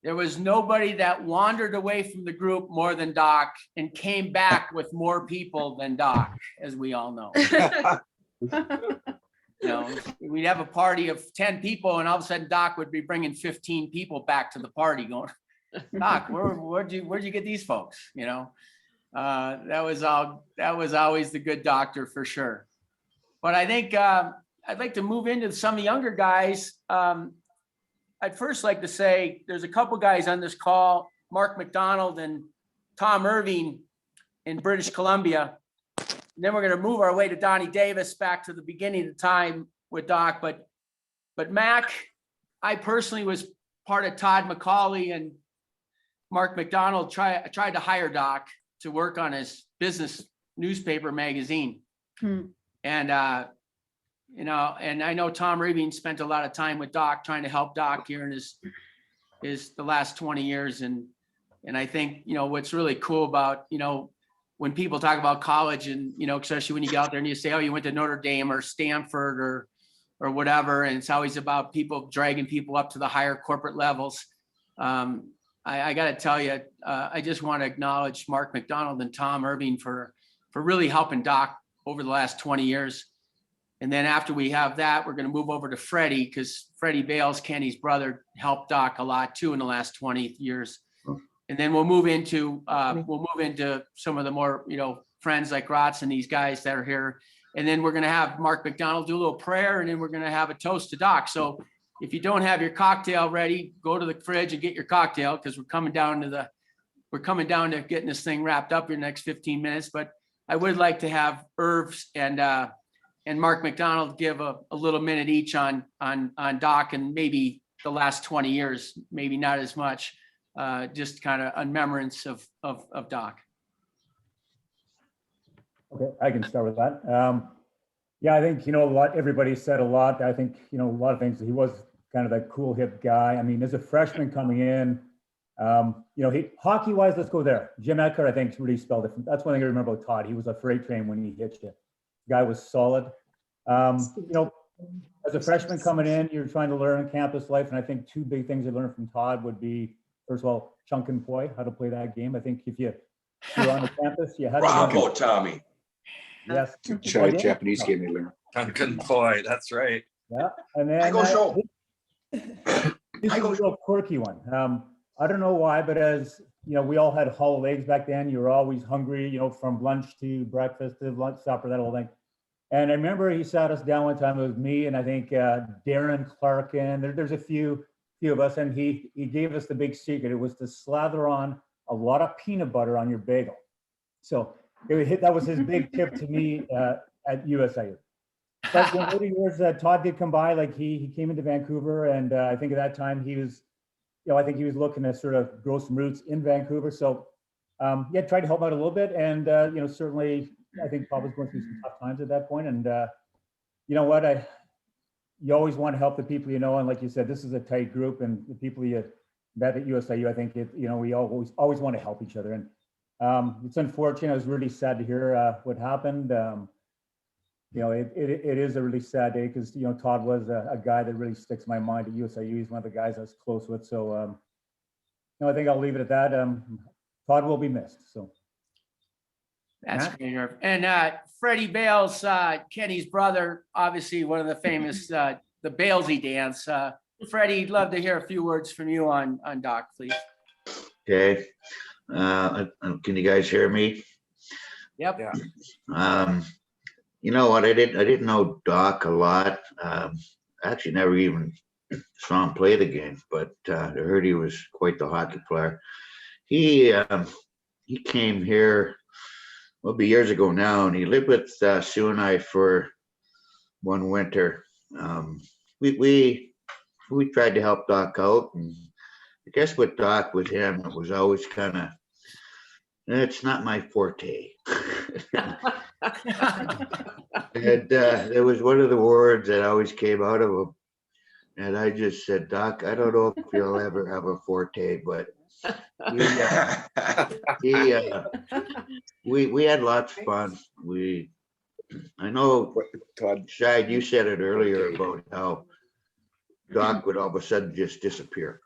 there was nobody that wandered away from the group more than Doc and came back with more people than Doc, as we all know. We'd have a party of 10 people, and all of a sudden Doc would be bringing 15 people back to the party going, Doc, where'd you get these folks? That was always the good doctor for sure. But I think I'd like to move into some of the younger guys. I'd first like to say there's a couple guys on this call, Mark McDonald and Tom Irving in British Columbia. And then we're going to move our way to Donnie Davis back to the beginning of the time with Doc. But Mac, I personally was part of Todd McAuley and Mark McDonald tried to hire Doc to work on his business newspaper magazine. And, and I know Tom Irving spent a lot of time with Doc trying to help Doc here in the last 20 years. And I think, what's really cool about, when people talk about college and, especially when you get out there and you say, oh, you went to Notre Dame or Stanford or whatever. And it's always about people dragging people up to the higher corporate levels. I got to tell you, I just want to acknowledge Mark McDonald and Tom Irving for really helping Doc over the last 20 years. And then after we have that, we're going to move over to Freddie, because Freddie Bales, Kenny's brother, helped Doc a lot too in the last 20 years. And then we'll move into some of the more, friends like Rotz and these guys that are here. And then we're going to have Mark McDonald do a little prayer, and then we're going to have a toast to Doc. So if you don't have your cocktail ready, go to the fridge and get your cocktail, because we're coming down to getting this thing wrapped up in the next 15 minutes. But I would like to have Irv and Mark McDonald give a little minute each on Doc and maybe the last 20 years, maybe not as much, just kind of on remembrance of Doc. Okay, I can start with that. Yeah, I think, everybody said a lot. I think, a lot of things. He was kind of that cool hip guy. I mean, as a freshman coming in, hockey wise, let's go there. Jim Eckert, I think, really spelled it. That's one thing I remember about Todd. He was a freight train when he hit you. The guy was solid. As a freshman coming in, you're trying to learn campus life. And I think two big things I learned from Todd would be, first of all, chunk and poi, how to play that game. I think if you're on the campus, you had Bravo, Tommy. Yes. Japanese game you learn. Duncan Boy, that's right. Yeah. And then I go show. This is a real quirky one. I don't know why, but as we all had hollow legs back then. You were always hungry, from lunch to breakfast to lunch, supper, that whole thing. And I remember he sat us down one time. It was me and I think Darren Clark, and there's a few of us, and he gave us the big secret. It was to slather on a lot of peanut butter on your bagel. So that was his big tip to me at USIU. But later years, Todd did come by. Like he came into Vancouver, and I think at that time he was, I think he was looking to sort of grow some roots in Vancouver. So tried to help out a little bit, and certainly I think Todd was going through some tough times at that point. And you know what, you always want to help the people you know, and like you said, this is a tight group, and the people you met at USIU, I think we always want to help each other. And it's unfortunate. I was really sad to hear what happened. It is a really sad day because Todd was a guy that really sticks in my mind at USIU. He's one of the guys I was close with. So I think I'll leave it at that. Todd will be missed. So that's great. And Freddie Bales, Kenny's brother, obviously one of the famous the Balesy dance. Freddie, love to hear a few words from you on Doc, please. Okay. Can you guys hear me? Yep. Yeah. You know what? I didn't know Doc a lot. Actually, never even saw him play the game, but I heard he was quite the hockey player. He came here, well, it'll be years ago now, and he lived with Sue and I for one winter. We tried to help Doc out, and I guess with Doc, with him, it was always kind of, it's not my forte. And there was one of the words that always came out of him, and I just said, Doc, I don't know if you'll ever have a forte, but we had lots of fun. I know, Todd, Shad, you said it earlier about how Doc would all of a sudden just disappear.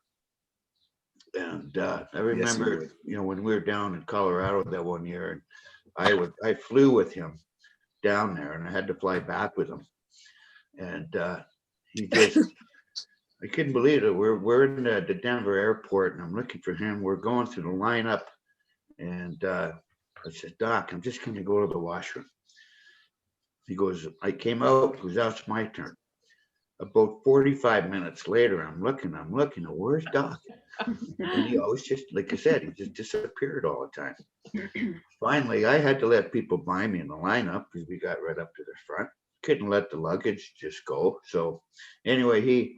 And I remember, when we were down in Colorado that one year, and I flew with him down there, and I had to fly back with him. And he just, I couldn't believe it. We're in the Denver airport, and I'm looking for him. We're going through the lineup, and I said, Doc, I'm just going to go to the washroom. He goes, I came out, he goes, that's my turn. About 45 minutes later, I'm looking, where's Doc? And he always just, like I said, he just disappeared all the time. Finally, I had to let people behind me in the lineup because we got right up to the front. Couldn't let the luggage just go. So anyway,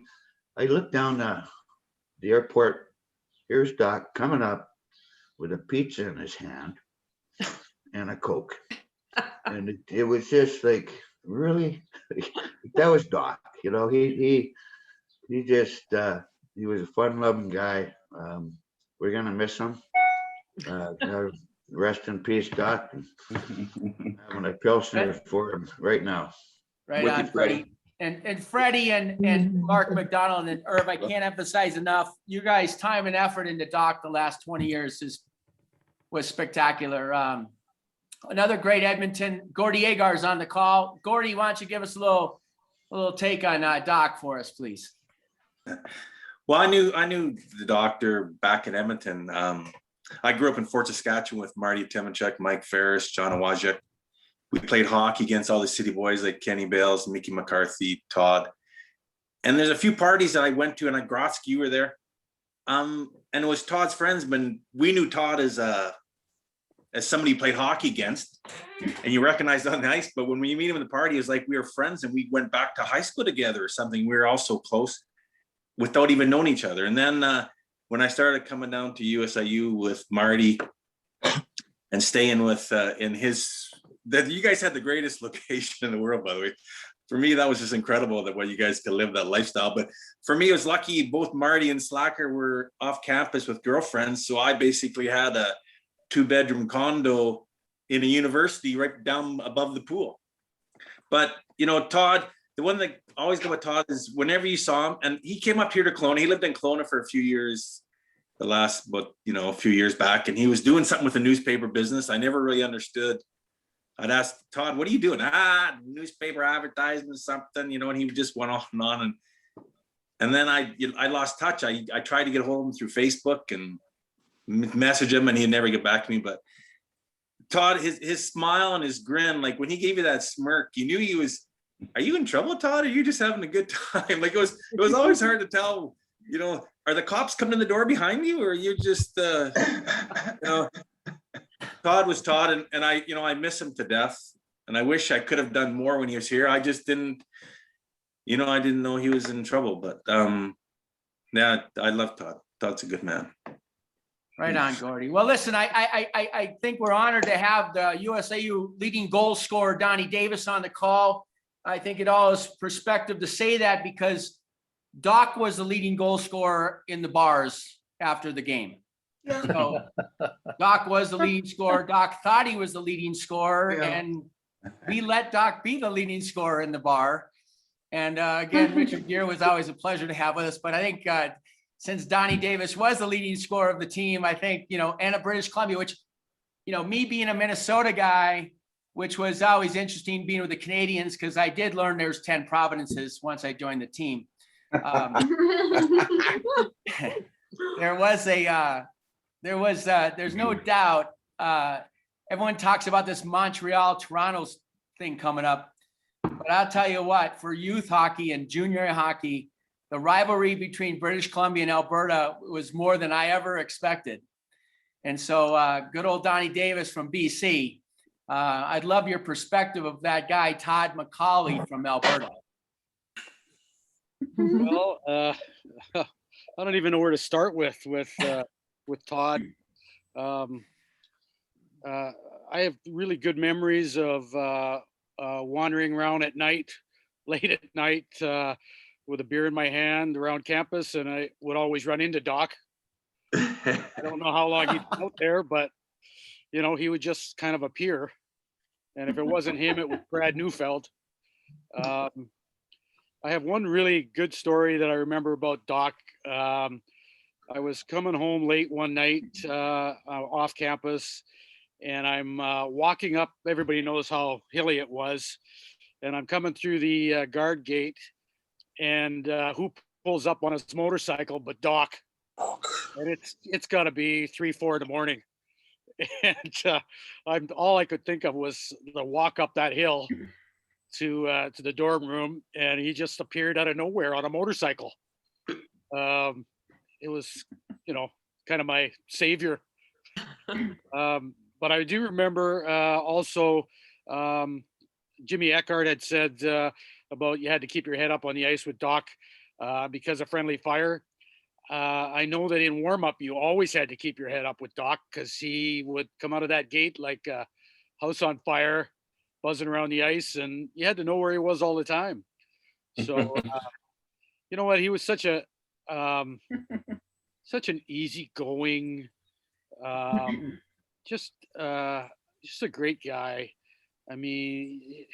I looked down the airport. Here's Doc coming up with a pizza in his hand and a Coke. And it was just like, really? That was Doc. He just, he was a fun-loving guy. We're gonna miss him. Rest in peace, Doc. I'm having a Pilsner for him right now. Right on, Freddie. And Freddie and Mark McDonald and Irv, I can't emphasize enough, you guys' time and effort into Doc the last 20 years was spectacular. Another great Edmonton, Gordy Agar's on the call. Gordy, why don't you give us a little take on Doc for us, please? Well, I knew the doctor back in Edmonton. I grew up in Fort Saskatchewan with Marty Timonchuk, Mike Ferris, John Awajik. We played hockey against all the city boys like Kenny Bales, Mickey McCarthy, Todd. And there's a few parties that I went to, and Grotsky, you were there. And it was Todd's friends, but we knew Todd as somebody you played hockey against, and you recognized on the ice. But when we meet him in the party, it was like we were friends, and we went back to high school together or something. We were all so close without even knowing each other. And then when I started coming down to USIU with Marty and staying with you guys had the greatest location in the world, by the way. for me, that was just incredible that what you guys could live that lifestyle. But for me, it was lucky both Marty and Slacker were off campus with girlfriends. So I basically had a 2-bedroom condo in a university right down above the pool. But, you know, Todd, the one that always go with Todd is whenever you saw him, and he came up here to Kelowna, he lived in Kelowna for a few years, the last, but you know, a few years back, and he was doing something with a newspaper business. I never really understood. I'd ask Todd, what are you doing? Newspaper advertisement, something, you know, and he just went on and on. And then I lost touch. I tried to get a hold of him through Facebook and message him, and he'd never get back to me. But Todd, his smile and his grin, like when he gave you that smirk, you knew he was, are you in trouble, Todd? Or are you just having a good time? Like it was always hard to tell, you know, are the cops coming in the door behind you, or are you just, you know, Todd was Todd, and I, you know, I miss him to death, and I wish I could have done more when he was here. I just didn't, you know, I didn't know he was in trouble, but yeah, I love Todd. Todd's a good man. Right on, Gordy. Well, listen, I think we're honored to have the USAU leading goal scorer, Donnie Davis, on the call. I think it all is perspective to say that because Doc was the leading goal scorer in the bars after the game. So Doc was the leading scorer. Doc thought he was the leading scorer, and we let Doc be the leading scorer in the bar. And again, Richard Gere was always a pleasure to have with us. But I think since Donnie Davis was the leading scorer of the team, I think, you know, and a British Columbia, which, you know, me being a Minnesota guy, which was always interesting being with the Canadians, because I did learn there's 10 provinces once I joined the team. There's no doubt. Everyone talks about this Montreal, Toronto thing coming up, but I'll tell you what, for youth hockey and junior hockey, the rivalry between British Columbia and Alberta was more than I ever expected. And so good old Donnie Davis from BC. I'd love your perspective of that guy, Todd McAuley from Alberta. Well, I don't even know where to start with Todd. I have really good memories of wandering around at night, late at night, with a beer in my hand around campus, and I would always run into Doc. I don't know how long he'd been out there, but you know, he would just kind of appear. And if it wasn't him, it was Brad Neufeld. I have one really good story that I remember about Doc. I was coming home late one night off campus, and I'm walking up. Everybody knows how hilly it was. And I'm coming through the guard gate, and who pulls up on his motorcycle but Doc. And it's got to be 3-4 in the morning. And all I could think of was the walk up that hill to the dorm room, and he just appeared out of nowhere on a motorcycle. It was, you know, kind of my savior. But I do remember also Jimmy Eckhart had said about you had to keep your head up on the ice with Doc because of friendly fire. I know that in warm-up, you always had to keep your head up with Doc because he would come out of that gate like a house on fire, buzzing around the ice, and you had to know where he was all the time. So, you know what? He was such an easygoing, just a great guy. I mean,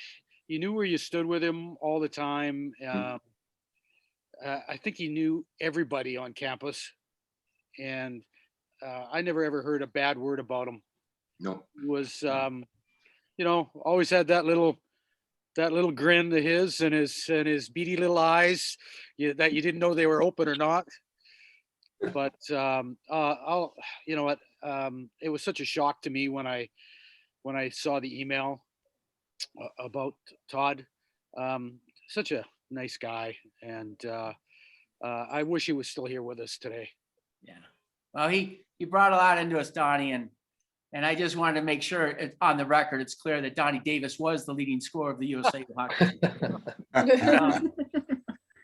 you knew where you stood with him all the time. I think he knew everybody on campus, and I never ever heard a bad word about him. No. He was, you know, always had that little grin to his and his beady little eyes that you didn't know they were open or not. But you know what? It was such a shock to me when I saw the email about Todd. Such a nice guy, and I wish he was still here with us today. Yeah. Well, he brought a lot into us, Donnie, and I just wanted to make sure on the record it's clear that Donnie Davis was the leading scorer of the USA hockey team.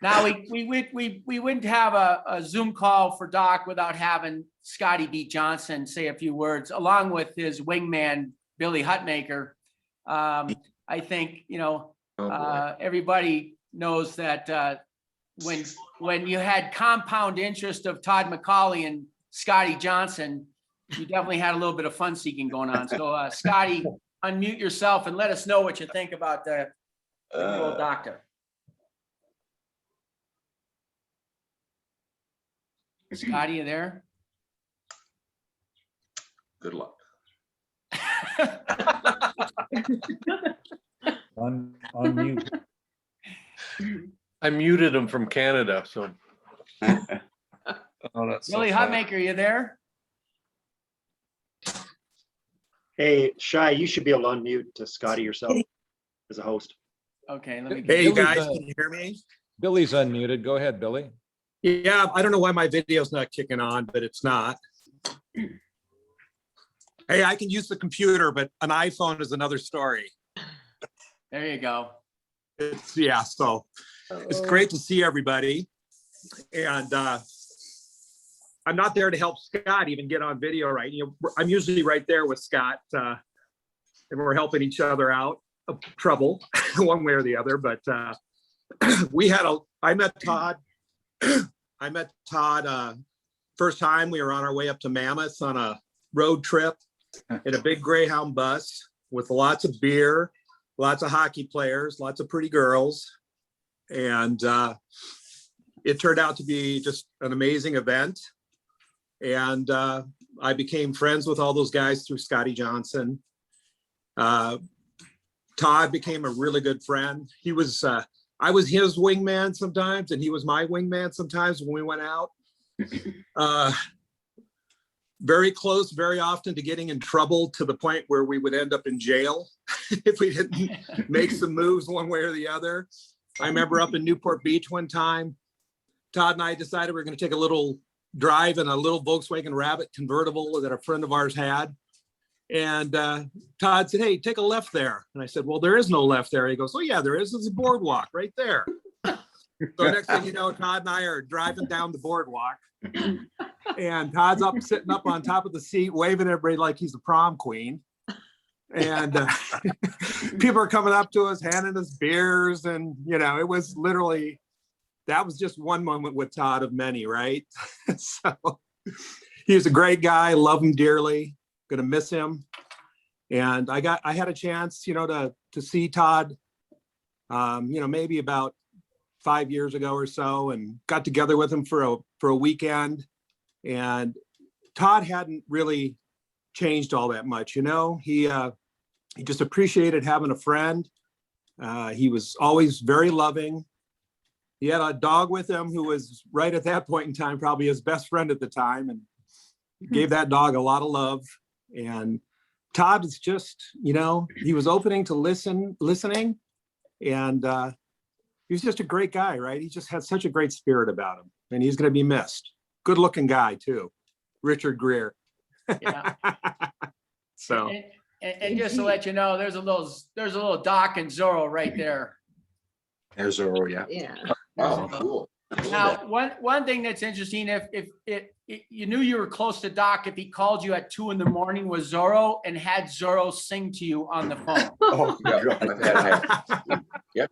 Now we wouldn't have a Zoom call for Doc without having Scotty B. Johnson say a few words, along with his wingman Billy Hutmaker. I think, you know, everybody knows that when you had compound interest of Todd McAuley and Scotty Johnson, you definitely had a little bit of fun seeking going on. So Scotty, unmute yourself and let us know what you think about the good old doctor. Scotty, you there? Good luck. On mute. I muted him from Canada, so. Oh, that's Billy Hutmaker, you there? Hey, Shy, you should be able to unmute to Scotty yourself as a host. Okay, let me. Hey, you guys, Billy's, can you hear me? Billy's unmuted. Go ahead, Billy. Yeah, I don't know why my video's not kicking on, but it's not. Hey, I can use the computer, but an iPhone is another story. There you go. Yeah, so it's great to see everybody. And I'm not there to help Scott even get on video, right? I'm usually right there with Scott, and we're helping each other out of trouble one way or the other. But I met Todd. I met Todd first time we were on our way up to Mammoth on a road trip in a big Greyhound bus with lots of beer, lots of hockey players, lots of pretty girls. And it turned out to be just an amazing event. And I became friends with all those guys through Scotty Johnson. Todd became a really good friend. He was, I was his wingman sometimes, and he was my wingman sometimes when we went out. Very close, very often to getting in trouble to the point where we would end up in jail if we didn't make some moves one way or the other. I remember up in Newport Beach one time, Todd and I decided we were going to take a little drive in a little Volkswagen Rabbit convertible that a friend of ours had. And Todd said, "Hey, take a left there." And I said, "Well, there is no left there." He goes, "Oh yeah, there is. There's a boardwalk right there." So next thing you know, Todd and I are driving down the boardwalk, and Todd's sitting up on top of the seat, waving at everybody like he's a prom queen. And people are coming up to us, handing us beers. And, it was literally, that was just one moment with Todd of many, right? So he was a great guy, love him dearly, gonna miss him. And I had a chance, to see Todd, maybe about 5 years ago or so, and got together with him for a weekend. And Todd hadn't really changed all that much. He just appreciated having a friend. He was always very loving. He had a dog with him who was right at that point in time, probably his best friend at the time, and gave that dog a lot of love. And Todd is just, he was opening to listening. And he was just a great guy, right? He just had such a great spirit about him, and he's going to be missed. Good looking guy too, Richard Greer. Yeah. So. And just to let you know, there's a little Doc and Zorro right there. There's Zorro, yeah. Yeah. Oh, cool. Now, one thing that's interesting, if you knew you were close to Doc, if he called you at 2 a.m. was Zorro and had Zorro sing to you on the phone. Oh, yeah. Yep.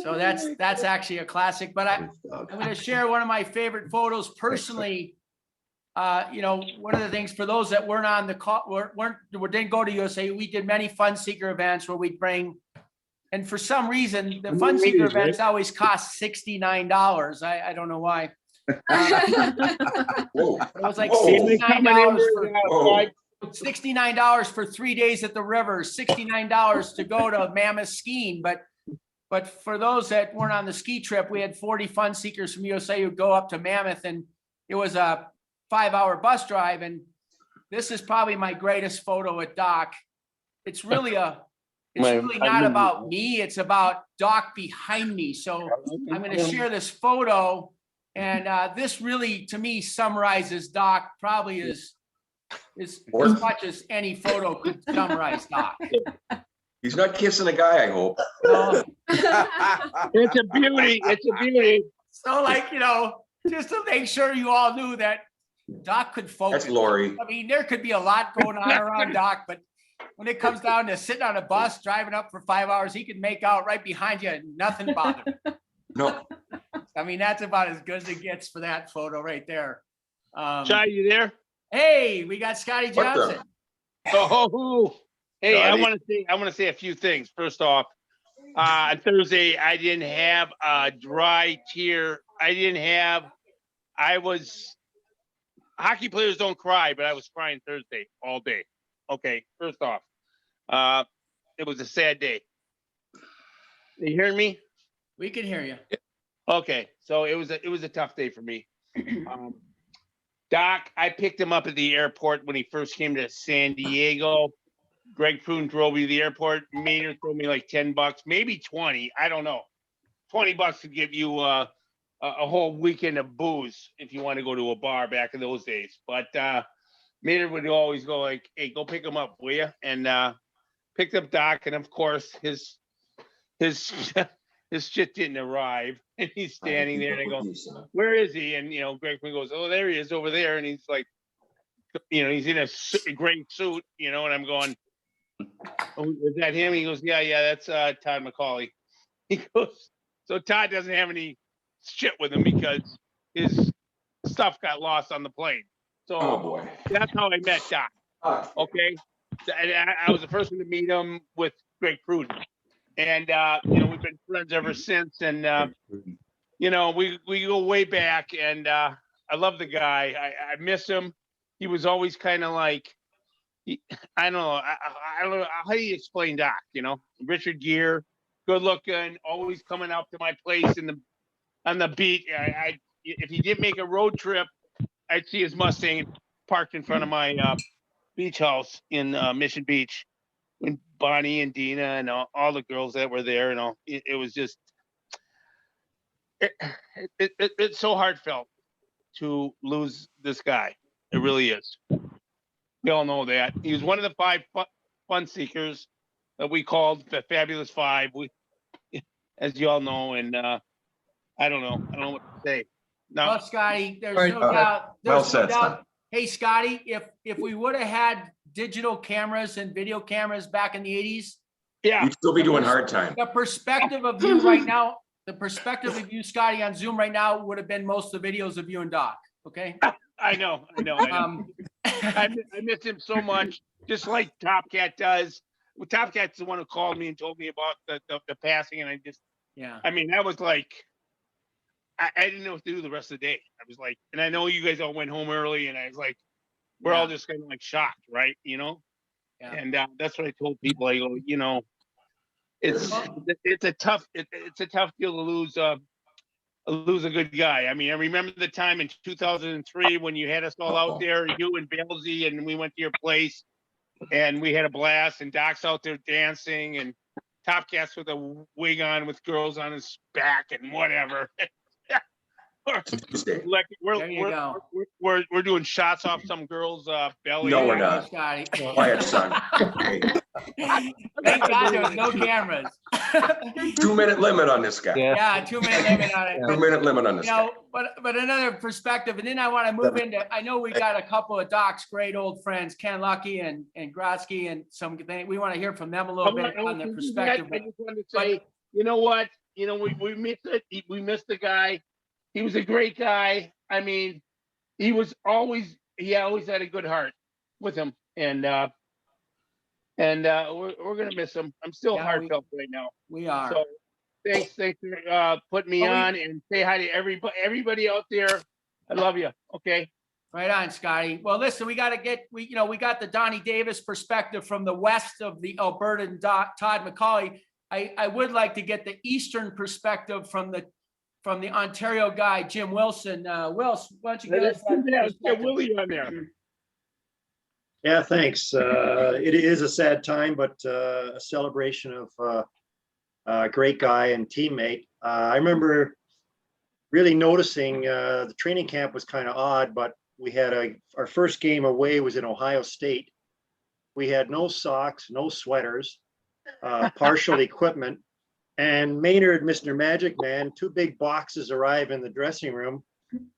So that's actually a classic. But I'm going to share one of my favorite photos personally. One of the things for those that weren't on the call, didn't go to USA, we did many Fun Seeker events where we'd bring, and for some reason, the Fun Seeker events always cost $69. I don't know why. It was like $69 for 3 days at the river, $69 to go to Mammoth skiing. But for those that weren't on the ski trip, we had 40 Fun Seekers from USA who go up to Mammoth, and it was a 5-hour bus drive. And this is probably my greatest photo with Doc. It's really not about me. It's about Doc behind me. So I'm going to share this photo. And this really, to me, summarizes Doc probably as much as any photo could summarize Doc. He's not kissing a guy, I hope. No. It's a beauty. It's a beauty. So just to make sure you all knew that Doc could focus. That's Lori. I mean, there could be a lot going on around Doc, but when it comes down to sitting on a bus, driving up for 5 hours, he can make out right behind you and nothing bothered him. No, I mean, that's about as good as it gets for that photo right there. Shai, you there? Hey, we got Scotty What the- Johnson. Oh, hey, Scotty. I want to say a few things. First off, on Thursday, I didn't have a dry tear. Hockey players don't cry, but I was crying Thursday all day. Okay, first off, it was a sad day. You hearing me? We can hear you. Okay, so it was a tough day for me. Doc, I picked him up at the airport when he first came to San Diego. Greg Pruden drove me to the airport. Maynard threw me like $10, maybe 20. I don't know. $20 could give you a whole weekend of booze if you want to go to a bar back in those days. But Maynard would always go like, "Hey, go pick him up, will you?" And picked up Doc, and of course his shit didn't arrive, and he's standing there, and I go, "Where is he?" And Greg Pruden goes, "Oh, there he is over there," and he's like, he's in a gray suit, and I'm going, "Oh, is that him?" He goes, yeah, that's Todd McAuley. He goes, so Todd doesn't have any shit with him because his stuff got lost on the plane. So oh boy. that's how I met Doc. Okay. I was the first one to meet him with Greg Pruden. And, we've been friends ever since. And, we go way back, and I love the guy. I miss him. He was always kind of like, I don't know. I don't know. How do you explain Doc? Richard Gere, good looking, always coming out to my place on the beat. If he did make a road trip, I'd see his Mustang parked in front of my beach house in Mission Beach. When Bonnie and Dina and all the girls that were there, it was just, it's so heartfelt to lose this guy. It really is. We all know that. He was one of the 5 fun seekers that we called the Fabulous 5. As you all know, and I don't know what to say. No, Well, Scotty, there's Right. no doubt. Well There's no said, doubt. son. Hey, Scotty, if we would have had digital cameras and video cameras back in the 80s, yeah, You'd still be doing hard time. the perspective of you right now, Scotty, on Zoom right now would have been most of the videos of you and Doc. Okay. I know. I miss him so much, just like Top Cat does. Well, Top Cat's the one who called me and told me about the passing, and that was like, I didn't know what to do the rest of the day. I was like, and I know you guys all went home early, and I was like, we're all just kind of like shocked, right? Yeah. And that's what I told people. I go, it's a tough deal to lose a good guy. I mean, I remember the time in 2003 when you had us all out there, you and Balesy, and we went to your place, and we had a blast, and Doc's out there dancing, and Top Cat's with a wig on with girls on his back and whatever. Like we're doing shots off some girl's belly. No, we're not. Scotty. Quiet, son. Hey, Thank God there was no cameras. 2-minute limit on this guy. Yeah, 2-minute limit on it. 2-minute limit on this guy. But another perspective, and then I want to move into, I know we got a couple of Doc's great old friends, Ken Lucky and Grotsky, and we want to hear from them a little bit on the perspective. I just wanted to say, you know what? We missed it. We missed the guy. He was a great guy. I mean, he always had a good heart with him, and we're gonna miss him. I'm still heartfelt right now. We are. So thanks for putting me on, and say hi to everybody out there. I love you. Okay. Right on, Scotty. Well, listen, we got the Donnie Davis perspective from the west of the Alberta and Todd McAuley. I would like to get the eastern perspective from the Ontario guy, Jim Wilson. Wills, why don't you give us that Willie on there? Yeah, thanks. It is a sad time, but a celebration of a great guy and teammate. I remember really noticing the training camp was kind of odd, but we had our first game away was in Ohio State. We had no socks, no sweaters, partial equipment. And Maynard, Mr. Magic Man, 2 big boxes arrive in the dressing room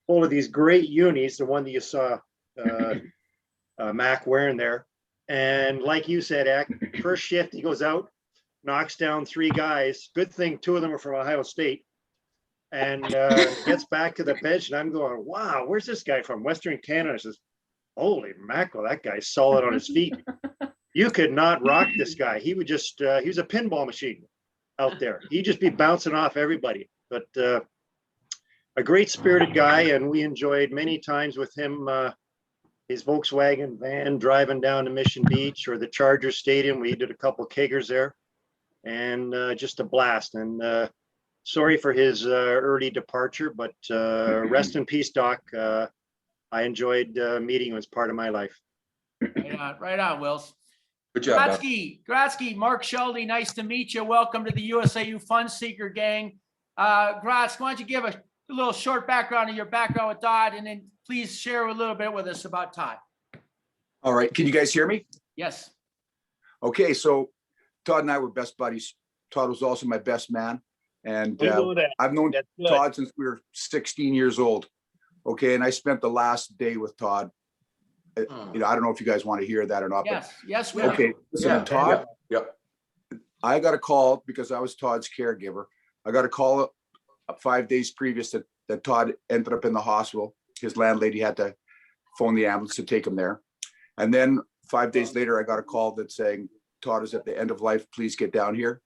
full of these great unis, the one that you saw Mac wearing there. And like you said, first shift, he goes out, knocks down 3 guys. Good thing 2 of them were from Ohio State. And gets back to the bench, and I'm going, wow, where's this guy from? Western Canada. I says, holy mackerel, that guy's solid on his feet. You could not rock this guy. He would just, he was a pinball machine out there. He'd just be bouncing off everybody. But a great spirited guy, and we enjoyed many times with him, his Volkswagen van driving down to Mission Beach or the Chargers Stadium. We did a couple keggers there, and just a blast. And sorry for his early departure, but rest in peace, Doc. I enjoyed meeting you as part of my life. Right on, Wills. Good job, Doc. Grotzky, Mark Schulte, nice to meet you. Welcome to the USAU Fun Seeker gang. Grotz, why don't you give a little short background of your background with Todd, and then please share a little bit with us about Todd. All right, can you guys hear me? Yes. Okay, so Todd and I were best buddies. Todd was also my best man. And I've known Todd since we were 16 years old. Okay, and I spent the last day with Todd. You know, I don't know if you guys want to hear that or not. Yes, we okay. do. Listen, Todd. Yep. I got a call because I was Todd's caregiver. I got a call 5 days previous that Todd ended up in the hospital. His landlady had to phone the ambulance to take him there. And then 5 days later, I got a call that saying Todd is at the end of life. Please get down here.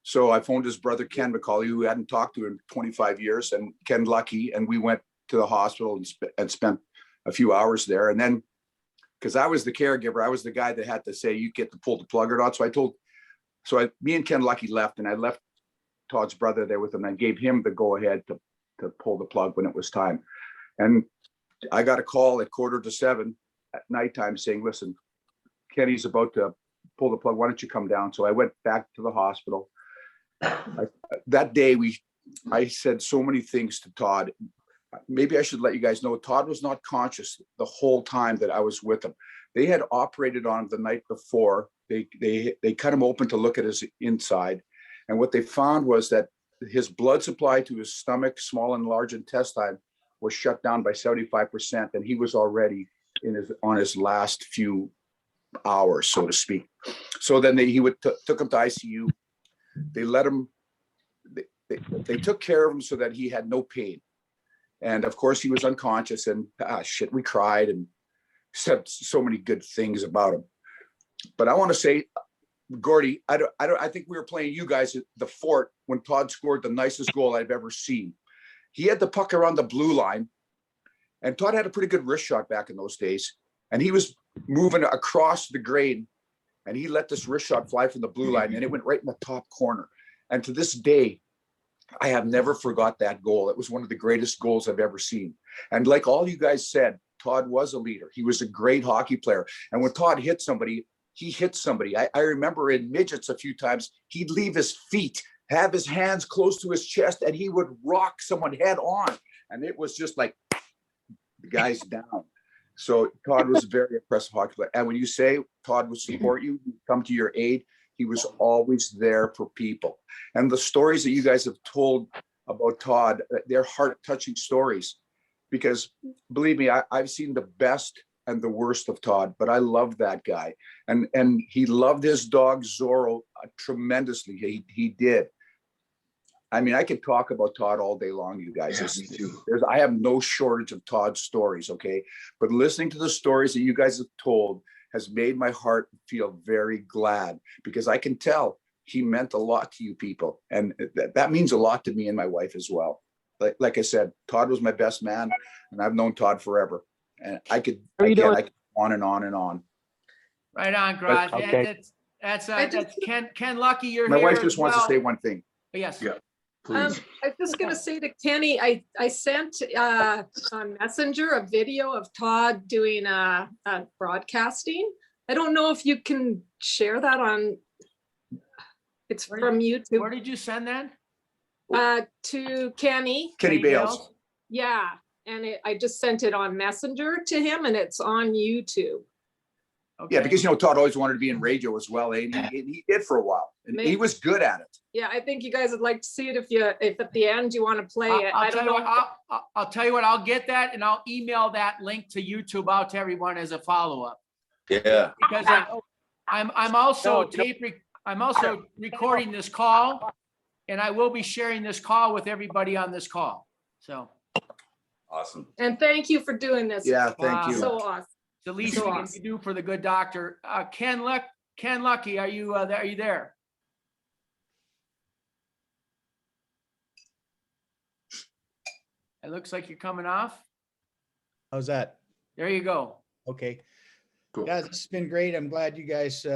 So I phoned his brother, Ken McAuley, who hadn't talked to him in 25 years, and Ken Lucky, and we went to the hospital and spent a few hours there. And then, because I was the caregiver, I was the guy that had to say, you get to pull the plug or not. So me and Ken Lucky left, and I left Todd's brother there with him. And I gave him the go ahead to pull the plug when it was time. And I got a call at 6:45 at nighttime saying, listen, Kenny's about to pull the plug. Why don't you come down? So I went back to the hospital. That day, I said so many things to Todd. Maybe I should let you guys know, Todd was not conscious the whole time that I was with him. They had operated on him the night before. They cut him open to look at his inside. And what they found was that his blood supply to his stomach, small and large intestine was shut down by 75%. And he was already on his last few hours, so to speak. So then took him to ICU. They let him, they took care of him so that he had no pain. And of course he was unconscious, and we cried and said so many good things about him. But I want to say, Gordy, I think we were playing you guys at the Fort when Todd scored the nicest goal I've ever seen. He had the puck around the blue line, and Todd had a pretty good wrist shot back in those days. And he was moving across the grade, and he let this wrist shot fly from the blue line, and it went right in the top corner. And to this day, I have never forgot that goal. It was one of the greatest goals I've ever seen. And like all you guys said, Todd was a leader. He was a great hockey player. And when Todd hit somebody, he hit somebody. I remember in midgets a few times, he'd leave his feet, have his hands close to his chest, and he would rock someone head on. And it was just like, the guy's down. So Todd was a very impressive hockey player. And when you say Todd would support you, come to your aid, he was always there for people. And the stories that you guys have told about Todd, they're heart-touching stories. Because believe me, I've seen the best and the worst of Todd, but I love that guy. And he loved his dog Zorro tremendously. He did. I mean, I could talk about Todd all day long, you guys. I have no shortage of Todd stories, okay? But listening to the stories that you guys have told has made my heart feel very glad, because I can tell he meant a lot to you people. And that means a lot to me and my wife as well. Like I said, Todd was my best man, and I've known Todd forever. And I could go on and on and on. Right on, Grod. Okay. That's Ken Lucky. You're my here wife just as wants well. to say one thing. Yes. Yeah. I was just going to say to Kenny, I sent on Messenger a video of Todd doing a broadcasting. I don't know if you can share that on. It's from YouTube. Where did you send that? To Kenny. Kenny Bales. Yeah, and I just sent it on Messenger to him, and it's on YouTube. Okay. Yeah, because Todd always wanted to be in radio as well, and he did for a while, and he was good at it. Yeah, I think you guys would like to see it if at the end you want to play it. I'll tell you what, I'll get that and I'll email that link to YouTube out to everyone as a follow-up. Yeah. Because I'm also I'm also recording this call, and I will be sharing this call with everybody on this call. So. Awesome. And thank you for doing this. Yeah, thank you. So awesome. It's the least So we can awesome. do for the good doctor. Ken Lucky, are you there? It looks like you're coming off. How's that? There you go. Okay. Cool. Guys, it's been great. I'm glad you guys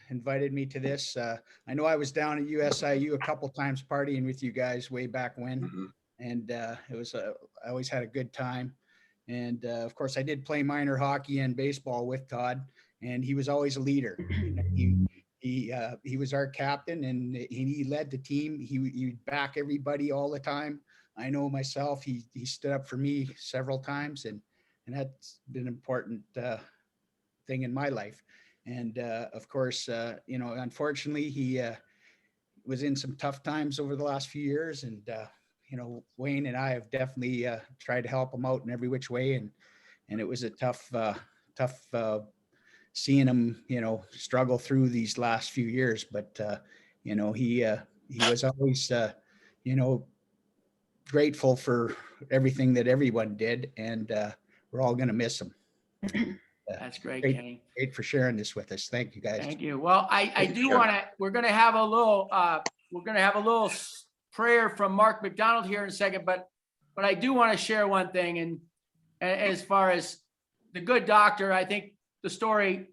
invited me to this. I know I was down at USIU a couple times partying with you guys way back when, and it was I always had a good time. And of course, I did play minor hockey and baseball with Todd, and he was always a leader. He was our captain, and he led the team. He'd back everybody all the time. I know myself, he stood up for me several times, and that's been an important thing in my life. And of course, unfortunately, he was in some tough times over the last few years, and Wayne and I have definitely tried to help him out in every which way, and it was a tough seeing him, struggle through these last few years. But he was always grateful for everything that everyone did, and we're all going to miss him. That's great, Kenny. Great for sharing this with us. Thank you, guys. Thank you. Well, I do want to, we're going to have a little prayer from Mark McDonald here in a second, but I do want to share one thing. And as far as the good doctor, I think the story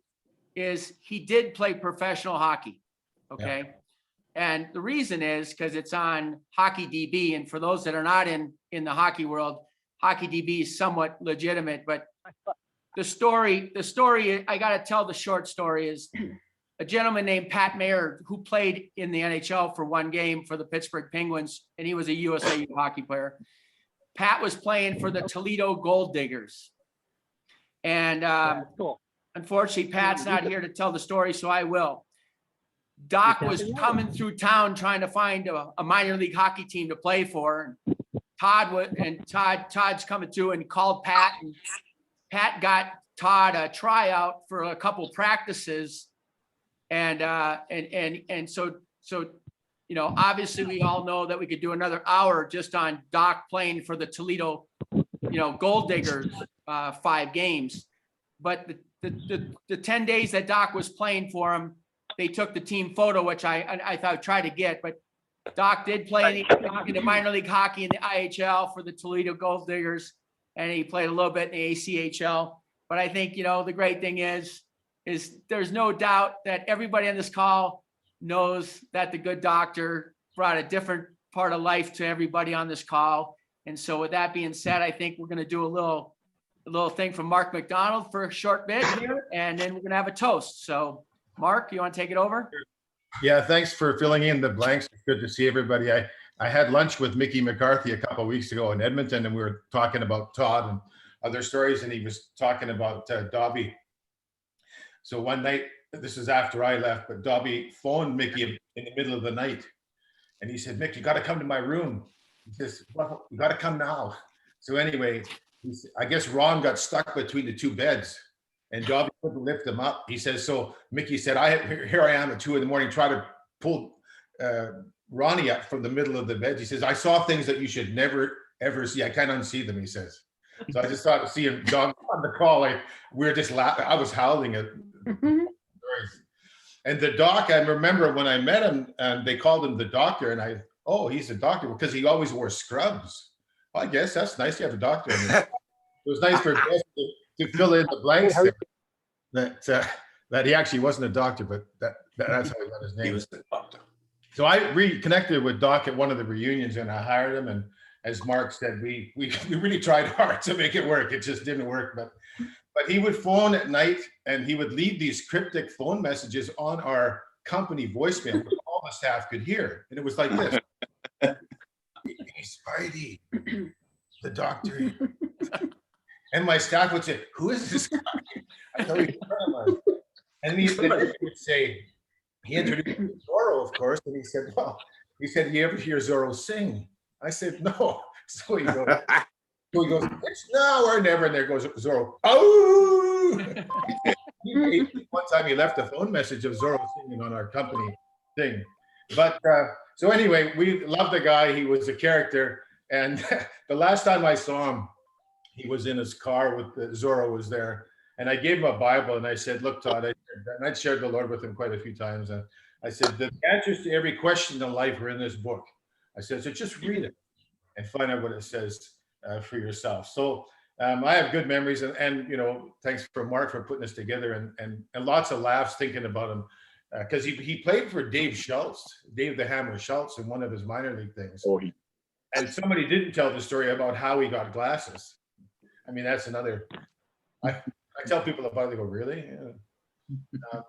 is he did play professional hockey. Okay. Yeah. And the reason is because it's on Hockey DB. And for those that are not in the hockey world, Hockey DB is somewhat legitimate, but the story, I got to tell the short story, is a gentleman named Pat Mayer, who played in the NHL for one game for the Pittsburgh Penguins, and he was a USAU hockey player. Pat was playing for the Toledo Gold Diggers. And unfortunately, Pat's not here to tell the story, so I will. Doc was coming through town trying to find a minor league hockey team to play for. Todd's coming through and called Pat, and Pat got Todd a tryout for a couple practices. And so obviously we all know that we could do another hour just on Doc playing for the Toledo, Gold Diggers, 5 games. But the 10 days that Doc was playing for him, they took the team photo, which I thought I'd try to get, but Doc did play in the minor league hockey in the IHL for the Toledo Gold Diggers, and he played a little bit in the ACHL. But I think, the great thing is there's no doubt that everybody on this call knows that the good doctor brought a different part of life to everybody on this call. And so with that being said, I think we're going to do a little thing from Mark McDonald for a short bit here, and then we're going to have a toast. So Mark, you want to take it over? Yeah, thanks for filling in the blanks. It's good to see everybody. I had lunch with Mickey McCarthy a couple of weeks ago in Edmonton, and we were talking about Todd and other stories, and he was talking about Dobby. So one night, this is after I left, but Dobby phoned Mickey in the middle of the night, and he said, "Mick, you got to come to my room." He says, "Well, you got to come now." So anyway, I guess Ron got stuck between the two beds, and Dobby couldn't lift him up. He says, so Mickey said, here I am at 2 a.m, try to pull Ronnie up from the middle of the bed. He says, "I saw things that you should never, ever see. I can't unsee them," he says. So I just thought of seeing Don on the call, we were just laughing. I was howling at And the doc, I remember when I met him, and they called him the doctor, and he's a doctor because he always wore scrubs. Well, I guess that's nice to have a doctor. It was nice for us to fill in the blanks there, that he actually wasn't a doctor, but that's how he got his name. He was the doctor. So I reconnected with Doc at one of the reunions, and I hired him. And as Mark said, we really tried hard to make it work. It just didn't work. But he would phone at night, and he would leave these cryptic phone messages on our company voicemail that all the staff could hear. And it was like this. "Hey, Spidey, the doctor." And my staff would say, "Who is this guy?" I thought he was a friend of mine. And he would say, he introduced me to Zorro, of course, and he said, "You ever hear Zorro sing?" I said, "No." So he goes, "No, or never." And there goes Zorro. "Oh!" One time he left a phone message of Zorro singing on our company thing. But so anyway, we love the guy. He was a character. And the last time I saw him, he was in his car with Zorro was there. And I gave him a Bible and I said, look, Todd, and I'd shared the Lord with him quite a few times. And I said, the answers to every question in life are in this book. I said, so just read it and find out what it says for yourself. So I have good memories, and you know, thanks for Mark for putting this together, and lots of laughs thinking about him because he played for Dave the Hammer Schultz in one of his minor league things. And somebody didn't tell the story about how he got glasses. I mean, that's another. I tell people about it, they go, really? Yeah.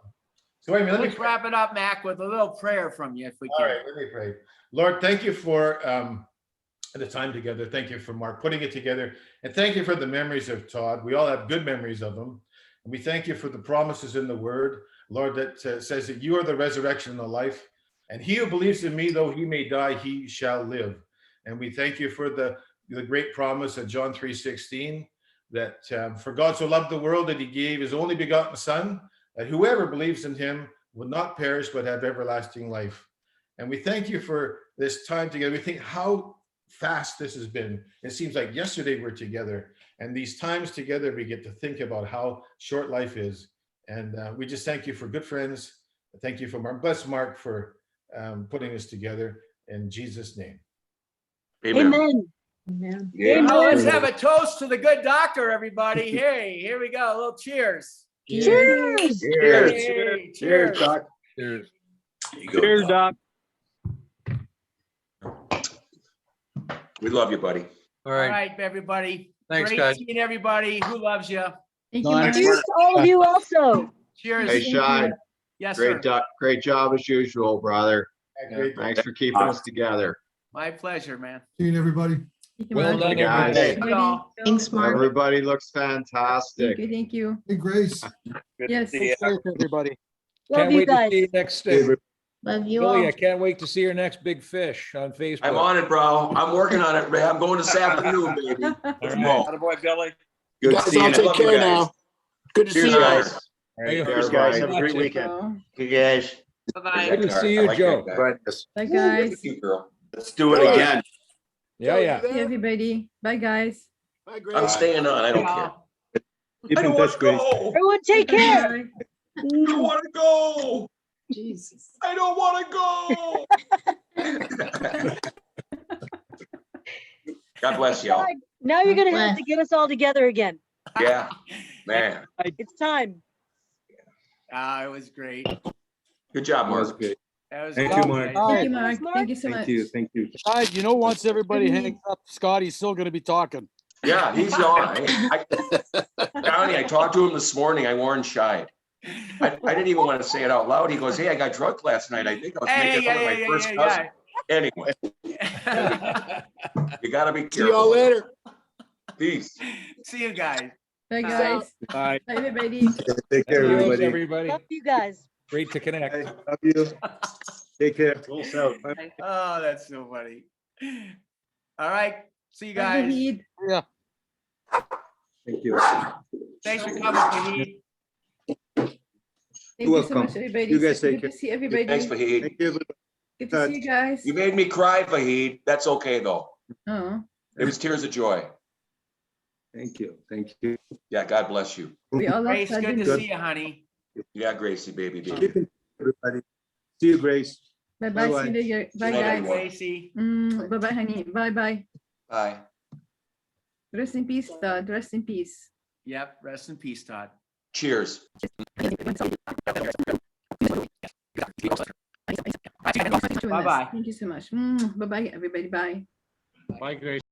So anyway, let's wrap it up, Mac, with a little prayer from you, if we can. All right, let me pray. Lord, thank you for the time together. Thank you for Mark putting it together. And thank you for the memories of Todd. We all have good memories of him. And we thank you for the promises in the word, Lord, that says that you are the resurrection and the life. And he who believes in me, though he may die, he shall live. And we thank you for the great promise of John 3:16, that for God so loved the world that he gave his only begotten son, that whoever believes in him will not perish, but have everlasting life. And we thank you for this time together. We think how fast this has been. It seems like yesterday we're together, and these times together, we get to think about how short life is. And we just thank you for good friends. Thank you for Mark. Bless Mark for putting this together in Jesus' name. Amen. Amen. Yeah. Well, let's have a toast to the good doctor, everybody. Hey, here we go. A little cheers. Cheers. Cheers. Cheers. Cheers. Doc. Cheers. Cheers, Doc. We love you, buddy. All All right. right, everybody. Thanks, Great guys. seeing everybody who loves you. Thank you. Cheers to all of you also. Cheers. Hey, Shai. Yes, sir. Great job as usual, brother. Great. Thanks for keeping us together. My pleasure, man. Seeing everybody. Well done, guys. everybody. Thanks, Mark. Everybody looks fantastic. Thank you. Hey, Grace. Yes. Everybody. Love Can't you wait to guys. see you next Love you Billy, all. I can't wait to see your next big fish on Facebook. I'm on it, bro. I'm working on it, man. I'm going this afternoon, baby. All Let's right. go. Attaboy, Billy. Good Guys, seeing I'll you. take Love you care guys. now. Good to see Cheers, you guys. guys. Hey, Cheers, guys. Have a great Watch it. weekend. You guys. Bye-bye. Good to see you, Joe. Bye, guys. You, girl. Let's do it again. Yeah. See everybody. Bye, guys. Bye, Grace. I'm staying on. I don't care. Keep I don't want to go. Everyone take care. I don't want to go. Jesus. I don't want to go. God bless y'all. Now you're gonna Bless. have to get us all together again. Yeah, man. It's time. It was great. Good job, Mark. That was Thank great, you, Mark. guys. Thank you, Mark. Thank you so much. Thank you. Guys, you know, once everybody hangs up, Scotty's still gonna be talking. Yeah, he's on. Donnie, I talked to him this morning. I warned Shai. I didn't even want to say it out loud. He goes, "Hey, I got drunk last night. I think I was making fun of my first cousin." Anyway, you gotta be careful. See y'all later. Peace. See you guys. Bye, guys. Bye. Bye, everybody. Take care, Adios, everybody. everybody. Love you guys. Great to connect. Love you. Take care. Oh, that's so funny. All right. See you Bye, guys. Vahid. Yeah. Thank you. Thanks for coming, Fahid. Thank You're you so welcome. much, everybody. You guys take Good care. to see everybody. Thanks, Fahid. Thank you. Good to see you guys. You made me cry, Fahid. That's okay though. Oh, It was tears of joy. Thank you. Thank you. Yeah, God bless you. we all love Grace, Todd good and to me. see you, honey. Yeah, Gracie, baby. Everybody. See you, Grace. Bye, bye. Bye-bye. See you later. Bye, Good night, guys. everyone. Gracie. Bye, bye, honey. Bye, bye. Bye. Rest in peace, Todd. Rest in peace. Yep. Rest in peace, Todd. Cheers. Bye-bye. Thank you so much. Bye, bye, everybody. Bye. Bye, Grace.